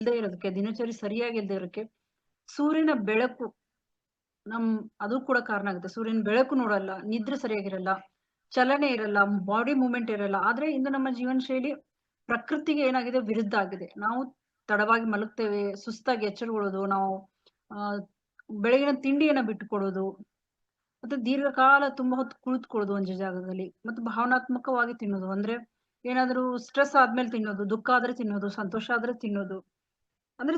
ಇಲ್ಲದೆ ಇರೋದಕ್ಕೆ, ದಿನಚರಿ ಸರಿಯಾಗಿ ಇಲ್ಲದೆ ಇರೋಕ್ಕೆ ಸೂರ್ಯನ ಬೆಳಕು ನಮ್ ಅದು ಕೂಡ ಕಾರಣ ಆಗುತ್ತೆ. ಸೂರ್ಯನ ಬೆಳಕು ನೋಡಲ್ಲ, ನಿದ್ರೆ ಸರಿಯಾಗಿರಲ್ಲ, ಚಲನೆ ಇರಲ್ಲ, ಬಾಡಿ ಮೂವ್‌ಮೆಂಟ್ ಇರಲ್ಲ. ಆದ್ರೆ ಇಂದು ನಮ್ಮ ಜೀವನ ಶೈಲಿ ಪ್ರಕೃತಿಗೆ ಏನಾಗಿದೆ ವಿರುದ್ಧ ಆಗಿದೆ. ನಾವು ತಡವಾಗಿ ಮಲಗ್ತೇವೆ, ಸುಸ್ತಾಗಿ ಎಚ್ಚರಗೊಳ್ಳೋದು, ನಾವು ಆ ಬೆಳಗಿನ ತಿಂಡಿಯನ್ನ ಬಿಟ್ಟುಕೊಡೋದು, ಮತ್ತೆ ದೀರ್ಘಕಾಲ ತುಂಬಾ ಹೊತ್ತು ಕುಳಿತುಕೊಳ್ಳೋದು ಒಂದೇ ಜಾಗದಲ್ಲಿ, ಮತ್ತೆ ಭಾವನಾತ್ಮಕವಾಗಿ ತಿನ್ನೋದು. ಅಂದ್ರೆ ಏನಾದ್ರೂ ಸ್ಟ್ರೆಸ್ ಆದ್ಮೇಲೆ ತಿನ್ನೋದು, ದುಃಖ ಆದ್ರೆ ತಿನ್ನೋದು, ಸಂತೋಷ ಆದ್ರೆ ತಿನ್ನೋದು. ಅಂದ್ರೆ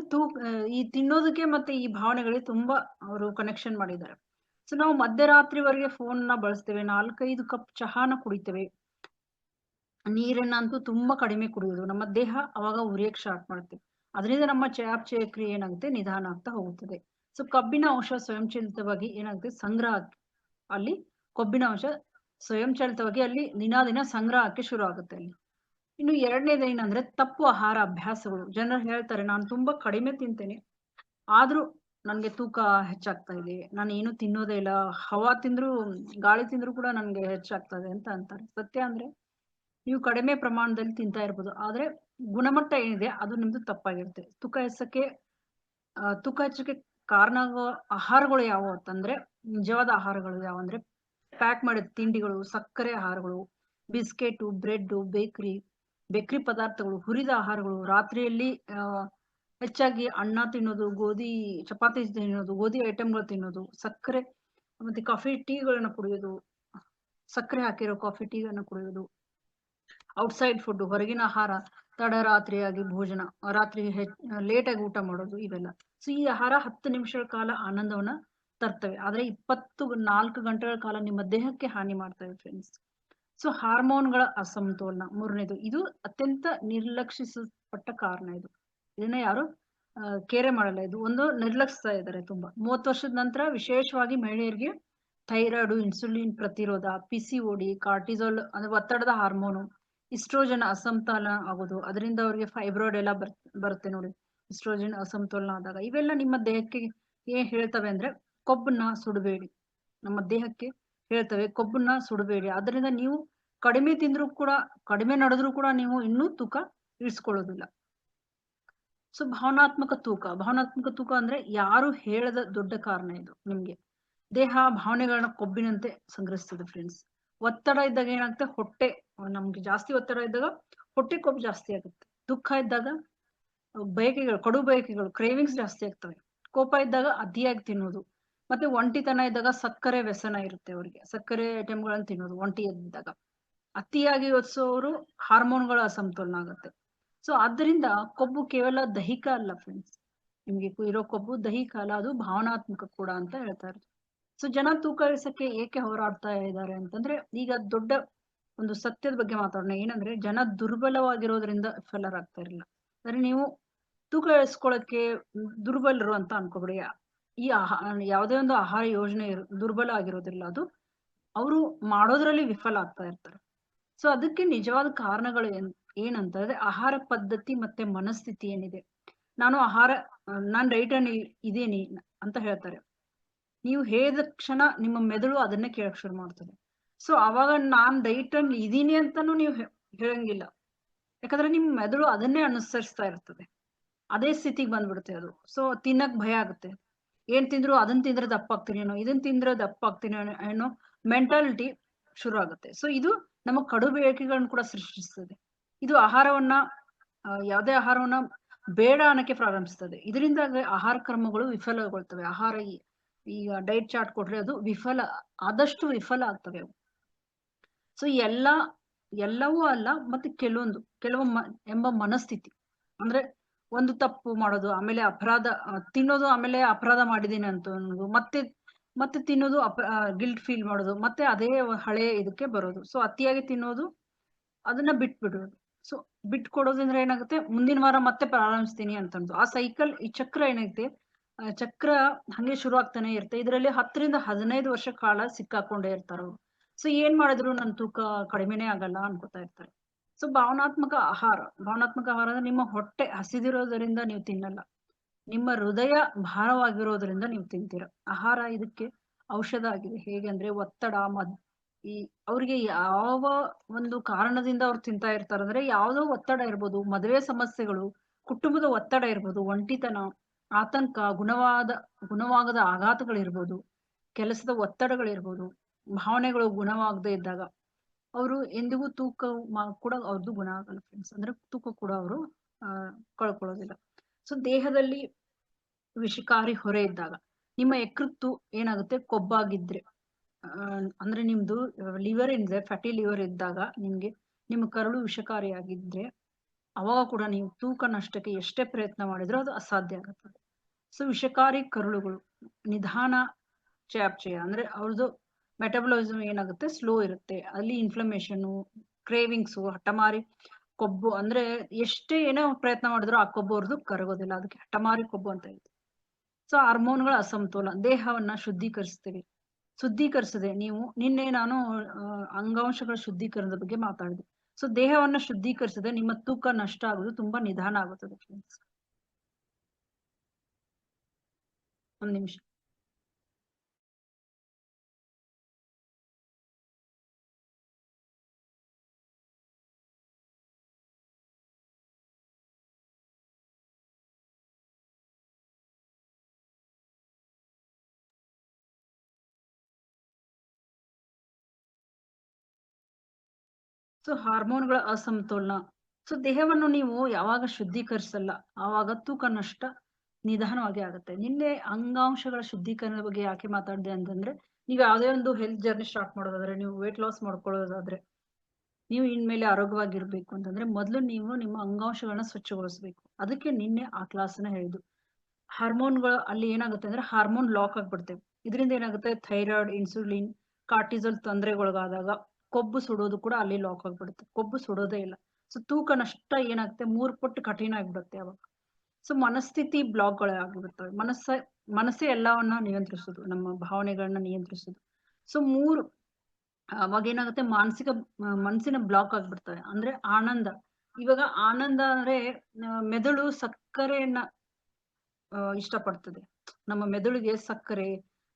ಈ ತಿನ್ನೋದಕ್ಕೆ ಮತ್ತೆ ಈ ಭಾವನೆಗಳಿಗೆ ತುಂಬಾ ಅವರು ಕನೆಕ್ಷನ್ ಮಾಡಿದ್ದಾರೆ. ಸೊ ನಾವು ಮಧ್ಯರಾತ್ರಿವರೆಗೆ ಫೋನ್‌ನ ಬಳಸ್ತೇವೆ. 4, 5 ಕಪ್ ಚಹಾನ ಕುಡಿತೇವೆ. ನೀರನ್ನಂತೂ ತುಂಬಾ ಕಡಿಮೆ ಕುಡಿಯೋದು. ನಮ್ಮ ದೇಹ ಅವಾಗ ಉರಿಯಕ್ಕೆ ಸ್ಟಾರ್ಟ್ ಮಾಡುತ್ತೆ. ಅದರಿಂದ ನಮ್ಮ ಚಯಾಪಚಯ ಕ್ರಿಯೆ ಏನಾಗುತ್ತೆ ನಿಧಾನ ಆಗ್ತಾ ಹೋಗುತ್ತದೆ. ಸೊ ಕಬ್ಬಿನ ಅಂಶ ಸ್ವಯಂಚಾಲಿತವಾಗಿ ಏನಾಗುತ್ತೆ ಸಂಗ್ರಹ ಅಲ್ಲಿ ಕೊಬ್ಬಿನ ಅಂಶ ಸ್ವಯಂಚಾಲಿತವಾಗಿ ಅಲ್ಲಿ ದಿನ ಸಂಗ್ರಹಕ್ಕೆ ಶುರು ಆಗುತ್ತೆ ಅಲ್ಲಿ. ಇನ್ನು ಎರಡನೇದು ಏನಂದ್ರೆ ತಪ್ಪು ಆಹಾರ ಅಭ್ಯಾಸಗಳು. ಜನರು ಹೇಳ್ತಾರೆ ನಾನು ತುಂಬಾ ಕಡಿಮೆ ತಿಂತೇನೆ, ಆದ್ರೂ ನನ್ಗೆ ತೂಕ ಹೆಚ್ಚಾಗ್ತಾ ಇದೆ. ನಾನು ಏನು ತಿನ್ನೋದೇ ಇಲ್ಲ. ಹವಾ ತಿಂದ್ರು, ಗಾಳಿ ತಿಂದ್ರು ಕೂಡ ನನ್ಗೆ ಹೆಚ್ಚಾಗ್ತಾ ಇದೆ ಅಂತ ಅಂತಾರೆ. ಸತ್ಯ ಅಂದ್ರೆ ನೀವು ಕಡಿಮೆ ಪ್ರಮಾಣದಲ್ಲಿ ತಿಂತಾ ಇರ್ಬೋದು. ಆದ್ರೆ ಗುಣಮಟ್ಟ ಏನಿದೆ ಅದು ನಿಮ್ದು ತಪ್ಪಾಗಿರುತ್ತೆ. ತೂಕ ಹೆಚ್ಚಕ್ಕೆ ಕಾರಣ ಆಗುವ ಆಹಾರಗಳು ಯಾವುವು ಅಂತಂದ್ರೆ, ನಿಜವಾದ ಆಹಾರಗಳು ಯಾವಂದ್ರೆ ಪ್ಯಾಕ್ ಮಾಡಿದ ತಿಂಡಿಗಳು, ಸಕ್ಕರೆ ಆಹಾರಗಳು, ಬಿಸ್ಕೆಟು, ಬ್ರೆಡ್ಡು, ಬೇಕರಿ ಪದಾರ್ಥಗಳು, ಹುರಿದ ಆಹಾರಗಳು, ರಾತ್ರಿಯಲ್ಲಿ ಹೆಚ್ಚಾಗಿ ಅನ್ನ ತಿನ್ನೋದು, ಚಪಾತಿ ತಿನ್ನೋದು, ಗೋಧಿ ಐಟಮ್‌ಗಳು ತಿನ್ನೋದು, ಸಕ್ಕರೆ ಮತ್ತೆ ಕಾಫಿ, ಟೀಗಳನ್ನ ಕುಡಿಯೋದು, ಸಕ್ಕರೆ ಹಾಕಿರೋ ಕಾಫಿ, ಟೀಗಳನ್ನ ಕುಡಿಯೋದು, ಔಟ್‌ಸೈಡ್ ಫುಡ್, ಹೊರಗಿನ ಆಹಾರ, ತಡರಾತ್ರಿಯಾಗಿ ಭೋಜನ, ರಾತ್ರಿ ಲೇಟಾಗಿ ಊಟ ಮಾಡೋದು ಇವೆಲ್ಲ. ಸೊ ಈ ಆಹಾರ 10 ನಿಮಿಷಗಳ ಕಾಲ ಆನಂದವನ್ನ ತರ್ತವೆ. ಆದ್ರೆ 24 ಗಂಟೆಗಳ ಕಾಲ ನಿಮ್ಮ ದೇಹಕ್ಕೆ ಹಾನಿ ಮಾಡ್ತವೆ ಫ್ರೆಂಡ್ಸ್. ಸೊ ಹಾರ್ಮೋನ್‌ಗಳ ಅಸಮತೋಲನ ಮೂರನೇದು. ಇದು ಅತ್ಯಂತ ನಿರ್ಲಕ್ಷಿಸಲ್ಪಟ್ಟ ಕಾರಣ ಇದು. ಇದನ್ನ ಯಾರು ಕೇರೆ ಮಾಡಲ್ಲ. ಇದು ಒಂದು ನಿರ್ಲಕ್ಷಿಸ್ತಾ ಇದ್ದಾರೆ ತುಂಬಾ. 30 ವರ್ಷದ ನಂತರ ವಿಶೇಷವಾಗಿ ಮಹಿಳೆಯರಿಗೆ ಥೈರಾಯ್ಡ್, ಇನ್ಸುಲಿನ್ ಪ್ರತಿರೋಧ, ಪಿಸಿಒಡಿ, ಕಾರ್ಟಿಸೋಲ್ ಅಂದ್ರೆ ಒತ್ತಡದ ಹಾರ್ಮೋನು, ಇಸ್ಟ್ರೋಜನ್ ಅಸಮತೋಲನ ಆಗೋದು. ಅದರಿಂದ ಅವರಿಗೆ ಫೈಬ್ರಾಯ್ಡ್ ಎಲ್ಲ ಬರುತ್ತೆ ನೋಡಿ. ಇಸ್ಟ್ರೋಜನ್ ಅಸಮತೋಲನ ಆದಾಗ ಇವೆಲ್ಲ ನಿಮ್ಮ ದೇಹಕ್ಕೆ ಏನ್ ಹೇಳ್ತವೆ ಅಂದ್ರೆ ಕೊಬ್ಬನ್ನ ಸುಡಬೇಡಿ. ನಮ್ಮ ದೇಹಕ್ಕೆ ಹೇಳ್ತವೆ ಕೊಬ್ಬನ್ನ ಸುಡಬೇಡಿ. ಅದರಿಂದ ನೀವು ಕಡಿಮೆ ತಿಂದ್ರು ಕೂಡ, ಕಡಿಮೆ ನಡೆದ್ರು ಕೂಡ ನೀವು ಇನ್ನೂ ತೂಕ ಇಳಿಸ್ಕೊಳ್ಳೋದಿಲ್ಲ. ಸೊ ಭಾವನಾತ್ಮಕ ತೂಕ ಅಂದ್ರೆ ಯಾರು ಹೇಳದ ದೊಡ್ಡ ಕಾರಣ ಇದು ನಿಮ್ಗೆ. ದೇಹ ಭಾವನೆಗಳನ್ನ ಕೊಬ್ಬಿನಂತೆ ಸಂಗ್ರಹಿಸ್ತದೆ ಫ್ರೆಂಡ್ಸ್. ಒತ್ತಡ ಇದ್ದಾಗ ಏನಾಗುತ್ತೆ ನಮ್ಗೆ ಜಾಸ್ತಿ ಒತ್ತಡ ಇದ್ದಾಗ ಹೊಟ್ಟೆ ಕೊಬ್ಬು ಜಾಸ್ತಿ ಆಗುತ್ತೆ. ದುಃಖ ಇದ್ದಾಗ ಕಡು ಬಯಕೆಗಳು, ಕ್ರೇವಿಂಗ್ಸ್ ಜಾಸ್ತಿ ಆಗ್ತವೆ. ಕೋಪ ಇದ್ದಾಗ ಅತಿಯಾಗಿ ತಿನ್ನೋದು, ಮತ್ತೆ ಒಂಟಿತನ ಇದ್ದಾಗ ಸಕ್ಕರೆ ವ್ಯಸನ ಇರುತ್ತೆ ಅವರಿಗೆ. ಸಕ್ಕರೆ ಐಟಮ್ಗಳನ್ನ ತಿನ್ನೋದು ಒಂಟಿ ಇದ್ದಾಗ. ಅತಿಯಾಗಿ ಯೋಚಿಸೋರು ಹಾರ್ಮೋನ್ಗಳ ಅಸಮತೋಲನ ಆಗುತ್ತೆ. ಸೊ ಆದ್ದರಿಂದ ಕೊಬ್ಬು ಕೇವಲ ದೈಹಿಕ ಅಲ್ಲ ಫ್ರೆಂಡ್ಸ್. ನಿಮ್ಗೆ ಇರೋ ಕೊಬ್ಬು ದೈಹಿಕ ಅಲ್ಲ, ಅದು ಭಾವನಾತ್ಮಕ ಕೂಡ ಅಂತ ಹೇಳ್ತಾರೆ. ಸೊ ಜನ ತೂಕ ಇಳಿಸಕ್ಕೆ ಏಕೆ ಹೋರಾಡ್ತಾ ಇದ್ದಾರೆ ಅಂತಂದ್ರೆ, ಈಗ ದೊಡ್ಡ ಒಂದು ಸತ್ಯದ ಬಗ್ಗೆ ಮಾತಾಡೋಣ. ಏನಂದ್ರೆ ಜನ ದುರ್ಬಲವಾಗಿರೋದ್ರಿಂದ ವಿಫಲರಾಗ್ತಾ ಇರಲಿಲ್ಲ. ಅಂದ್ರೆ ನೀವು ತೂಕ ಇಳಿಸ್ಕೊಳ್ಳಕ್ಕೆ ದುರ್ಬಲರು ಅಂತ ಅನ್ಕೋಬೇಡಿ. ಈ ಯಾವುದೇ ಒಂದು ಆಹಾರ ಯೋಜನೆ ದುರ್ಬಲ ಆಗಿರೋದಿಲ್ಲ. ಅದು ಅವರು ಮಾಡೋದ್ರಲ್ಲಿ ವಿಫಲ ಆಗ್ತಾ ಇರ್ತಾರೆ. ಸೊ ಅದಕ್ಕೆ ನಿಜವಾದ ಕಾರಣಗಳು ಏನಂತಂದ್ರೆ ಆಹಾರ ಪದ್ಧತಿ ಮತ್ತೆ ಮನಸ್ಥಿತಿ ಏನಿದೆ. ನಾನ್ ಡೈಟ್ ಅಲ್ಲಿ ಇದೀನಿ ಅಂತ ಹೇಳ್ತಾರೆ. ನೀವು ಹೇಳಿದ ಕ್ಷಣ ನಿಮ್ಮ ಮೆದುಳು ಅದನ್ನೇ ಕೇಳಕ್ ಶುರು ಮಾಡ್ತದೆ. ಸೊ ಅವಾಗ ನಾನ್ ಡೈಟ್ ಅಲ್ಲಿ ಇದೀನಿ ಅಂತಾನು ನೀವು ಹೇಳಂಗಿಲ್ಲ. ಯಾಕಂದ್ರೆ ನಿಮ್ ಮೆದುಳು ಅದನ್ನೇ ಅನುಸರಿಸ್ತಾ ಇರ್ತದೆ. ಅದೇ ಸ್ಥಿತಿಗೆ ಬಂದ್ಬಿಡುತ್ತೆ ಅದು. ಸೊ ತಿನ್ನಕ್ ಭಯ ಆಗುತ್ತೆ. ಏನ್ ತಿಂದ್ರು ಅದನ್ನ ತಿಂದ್ರೆ ದಪ್ಪ ಆಗ್ತೀನಿ ಏನೋ, ಇದನ್ನ ತಿಂದ್ರೆ ದಪ್ಪ ಆಗ್ತೀನಿ ಏನೋ ಮೆಂಟಾಲಿಟಿ ಶುರು ಆಗುತ್ತೆ. ಸೊ ಇದು ನಮ್ಮ ಕಡು ಬೇಡಿಕೆಗಳನ್ನ ಕೂಡ ಸೃಷ್ಟಿಸ್ತದೆ. ಇದು ಯಾವುದೇ ಆಹಾರವನ್ನ ಬೇಡ ಅನ್ನಕ್ಕೆ ಪ್ರಾರಂಭಿಸ್ತದೆ. ಇದರಿಂದ ಆಹಾರ ಕ್ರಮಗಳು ವಿಫಲಗೊಳ್ತವೆ. ಈಗ ಡೈಟ್ ಚಾರ್ಟ್ ಕೊಟ್ರೆ ಅದು ಆದಷ್ಟು ವಿಫಲ ಆಗ್ತವೆ ಅವು. ಸೊ ಎಲ್ಲವೂ ಅಲ್ಲ, ಮತ್ತೆ ಕೆಲವು ಎಂಬ ಮನಸ್ಥಿತಿ. ಅಂದ್ರೆ ಒಂದು ತಪ್ಪು ಮಾಡೋದು, ಆಮೇಲೆ ತಿನ್ನೋದು, ಆಮೇಲೆ ಅಪರಾಧ ಮಾಡಿದೀನಿ ಅಂತ ಅನ್ನೋದು, ಮತ್ತೆ ತಿನ್ನೋದು, ಗಿಲ್ಟ್ ಫೀಲ್ ಮಾಡೋದು, ಮತ್ತೆ ಅದೇ ಹಳೆಯ ಇದಕ್ಕೆ ಬರೋದು. ಸೊ ಅತಿಯಾಗಿ ತಿನ್ನೋದು, ಅದನ್ನ ಬಿಟ್ಬಿಡೋದು. ಸೊ ಬಿಟ್ಕೊಡೋದ್ರಿಂದ ಏನಾಗುತ್ತೆ, ಮುಂದಿನ ವಾರ ಮತ್ತೆ ಪ್ರಾರಂಭಿಸ್ತೀನಿ ಅಂತಂದು ಆ ಸೈಕಲ್, ಈ ಚಕ್ರ ಏನಾಗುತ್ತೆ, ಚಕ್ರ ಹಂಗೆ ಶುರು ಆಗ್ತಾನೆ ಇರುತ್ತೆ. ಇದರಲ್ಲಿ 10 ರಿಂದ 15 ವರ್ಷ ಕಾಲ ಸಿಕ್ಕಾಕೊಂಡೇ ಇರ್ತಾರ ಅವ್ರು. ಸೊ ಏನ್ ಮಾಡಿದ್ರು ನನ್ ತೂಕ ಕಡಿಮೆನೇ ಆಗಲ್ಲ ಅನ್ಕೋತಾ ಇರ್ತಾರೆ. ಸೊ ಭಾವನಾತ್ಮಕ ಆಹಾರ ಅಂದ್ರೆ ನಿಮ್ಮ ಹೊಟ್ಟೆ ಹಸಿದಿರೋದ್ರಿಂದ ನೀವು ತಿನ್ನಲ್ಲ, ನಿಮ್ಮ ಹೃದಯ ಭಾರವಾಗಿರೋದ್ರಿಂದ ನೀವು ತಿಂತೀರ. ಆಹಾರ ಇದಕ್ಕೆ ಔಷಧ ಆಗಿದೆ. ಹೇಗೆ ಅಂದ್ರೆ ಒತ್ತಡ, ಅವ್ರಿಗೆ ಯಾವ ಒಂದು ಕಾರಣದಿಂದ ಅವ್ರು ತಿಂತಾ ಇರ್ತಾರೆ ಅಂದ್ರೆ, ಯಾವ್ದೋ ಒತ್ತಡ ಇರ್ಬೋದು, ಮದುವೆ ಸಮಸ್ಯೆಗಳು, ಕುಟುಂಬದ ಒತ್ತಡ ಇರ್ಬೋದು, ಒಂಟಿತನ, ಆತಂಕ, ಗುಣವಾಗದ ಆಘಾತಗಳಿರ್ಬೋದು, ಕೆಲಸದ ಒತ್ತಡಗಳಿರ್ಬೋದು, ಭಾವನೆಗಳು ಗುಣವಾಗದೇ ಇದ್ದಾಗ ಅವರು ಎಂದಿಗೂ ತೂಕ ಕೂಡ ಅವ್ರದ್ದು ಗುಣ ಆಗಲ್ಲ ಫ್ರೆಂಡ್ಸ್. ಅಂದ್ರೆ ತೂಕ ಕೂಡ ಅವರು ಕಳ್ಕೊಳ್ಳೋದಿಲ್ಲ. ಸೊ ದೇಹದಲ್ಲಿ ವಿಷಕಾರಿ ಹೊರೆ ಇದ್ದಾಗ, ನಿಮ್ಮ ಯಕೃತ್ತು ಏನಾಗುತ್ತೆ, ಕೊಬ್ಬಾಗಿದ್ರೆ ಅಂದ್ರೆ ನಿಮ್ದು ಲಿವರ್ ಏನಿದೆ, ಫ್ಯಾಟಿ ಲಿವರ್ ಇದ್ದಾಗ ನಿಮ್ಮ ಕರಳು ವಿಷಕಾರಿಯಾಗಿದ್ರೆ ಅವಾಗ ಕೂಡ ನೀವು ತೂಕ ನಷ್ಟಕ್ಕೆ ಎಷ್ಟೇ ಪ್ರಯತ್ನ ಮಾಡಿದ್ರೂ ಅದು ಅಸಾಧ್ಯ ಆಗುತ್ತದೆ. ಸೊ ವಿಷಕಾರಿ ಕರುಳುಗಳು ನಿಧಾನ ಚಯಾಪಚಯ, ಅಂದ್ರೆ ಅವ್ರದ್ದು ಮೆಟಬಲಾಯಿಸಮ್ ಏನಾಗುತ್ತೆ, ಸ್ಲೋ ಇರುತ್ತೆ. ಅಲ್ಲಿ ಇನ್ಫ್ಲಮೇಷನ್, ಕ್ರೇವಿಂಗ್ಸು, ಹಠಮಾರಿ ಕೊಬ್ಬು, ಅಂದ್ರೆ ಎಷ್ಟೇ ಏನೋ ಪ್ರಯತ್ನ ಮಾಡಿದ್ರು ಆ ಕೊಬ್ಬು ಅವ್ರದ್ದು ಕರಗೋದಿಲ್ಲ. ಅದಕ್ಕೆ ಹಠಮಾರಿ ಕೊಬ್ಬು ಅಂತ ಹೇಳ್ತೀವಿ. ಸೊ ಹಾರ್ಮೋನ್ಗಳ ಅಸಮತೋಲನ, ದೇಹವನ್ನ ಶುದ್ಧೀಕರಿಸದೆ ನೀವು ನಿನ್ನೆ ನಾನು ಅಂಗಾಂಶಗಳ ಶುದ್ಧೀಕರಣದ ಬಗ್ಗೆ ಮಾತಾಡಿದೆ. ಸೊ ದೇಹವನ್ನ ಶುದ್ಧೀಕರಿಸದೆ ನಿಮ್ಮ ತೂಕ ನಷ್ಟ ಆಗೋದು ತುಂಬಾ ನಿಧಾನ ಆಗುತ್ತದೆ ಫ್ರೆಂಡ್ಸ್. ಒಂದ್ ನಿಮಿಷ. ಸೊ ಹಾರ್ಮೋನ್ಗಳ ಅಸಮತೋಲನ. ಸೊ ದೇಹವನ್ನು ನೀವು ಯಾವಾಗ ಶುದ್ಧೀಕರಿಸಲ್ಲ ಆವಾಗ ತೂಕ ನಷ್ಟ ನಿಧಾನವಾಗಿ ಆಗುತ್ತೆ. ನಿನ್ನೆ ಅಂಗಾಂಶಗಳ ಶುದ್ಧೀಕರಣದ ಬಗ್ಗೆ ಯಾಕೆ ಮಾತಾಡಿದೆ ಅಂತಂದ್ರೆ, ನೀವು ಯಾವುದೇ ಒಂದು ಹೆಲ್ತ್ ಜರ್ನಿ ಸ್ಟಾರ್ಟ್ ಮಾಡೋದಾದ್ರೆ, ನೀವು ವೇಟ್ ಲಾಸ್ ಮಾಡ್ಕೊಳ್ಳೋದಾದ್ರೆ, ನೀವು ಇನ್ಮೇಲೆ ಆರೋಗ್ಯವಾಗಿರ್ಬೇಕು ಅಂತಂದ್ರೆ ಮೊದಲು ನೀವು ನಿಮ್ಮ ಅಂಗಾಂಶಗಳನ್ನ ಸ್ವಚ್ಛಗೊಳಿಸ್ಬೇಕು. ಅದಕ್ಕೆ ನಿನ್ನೆ ಆ ಕ್ಲಾಸ್ನ ಹೇಳಿದ್ದು. ಹಾರ್ಮೋನ್ಗಳು ಅಲ್ಲಿ ಏನಾಗುತ್ತೆ ಅಂದ್ರೆ ಹಾರ್ಮೋನ್ ಲಾಕ್ ಆಗ್ಬಿಡ್ತೇವೆ. ಇದರಿಂದ ಏನಾಗುತ್ತೆ, ಥೈರಾಯ್ಡ್, ಇನ್ಸುಲಿನ್, ಕಾರ್ಟಿಸಲ್ ತೊಂದರೆಗೊಳಗಾದಾಗ ಕೊಬ್ಬು ಸುಡೋದು ಕೂಡ ಅಲ್ಲಿ ಲಾಕ್ ಆಗ್ಬಿಡುತ್ತೆ. ಕೊಬ್ಬು ಸುಡೋದೇ ಇಲ್ಲ. ಸೊ ತೂಕ ನಷ್ಟ ಏನಾಗುತ್ತೆ, 3 ಪಟ್ಟು ಕಠಿಣ ಆಗ್ಬಿಡುತ್ತೆ ಅವಾಗ. ಸೊ ಮನಸ್ಥಿತಿ ಬ್ಲಾಕ್ಗಳಾಗಿಬಿಡ್ತವೆ. ಮನಸ್ಸೇ ಎಲ್ಲವನ್ನ ನಿಯಂತ್ರಿಸೋದು, ನಮ್ಮ ಭಾವನೆಗಳನ್ನ ನಿಯಂತ್ರಿಸೋದು. ಸೊ ಅವಾಗ ಏನಾಗುತ್ತೆ, ಮನಸ್ಸಿನ ಬ್ಲಾಕ್ ಆಗ್ಬಿಡ್ತವೆ. ಅಂದ್ರೆ ಆನಂದ, ಇವಾಗ ಆನಂದ ಅಂದ್ರೆ ಮೆದುಳು ಸಕ್ಕರೆಯನ್ನ ಇಷ್ಟಪಡ್ತದೆ. ನಮ್ಮ ಮೆದುಳಿಗೆ ಸಕ್ಕರೆ,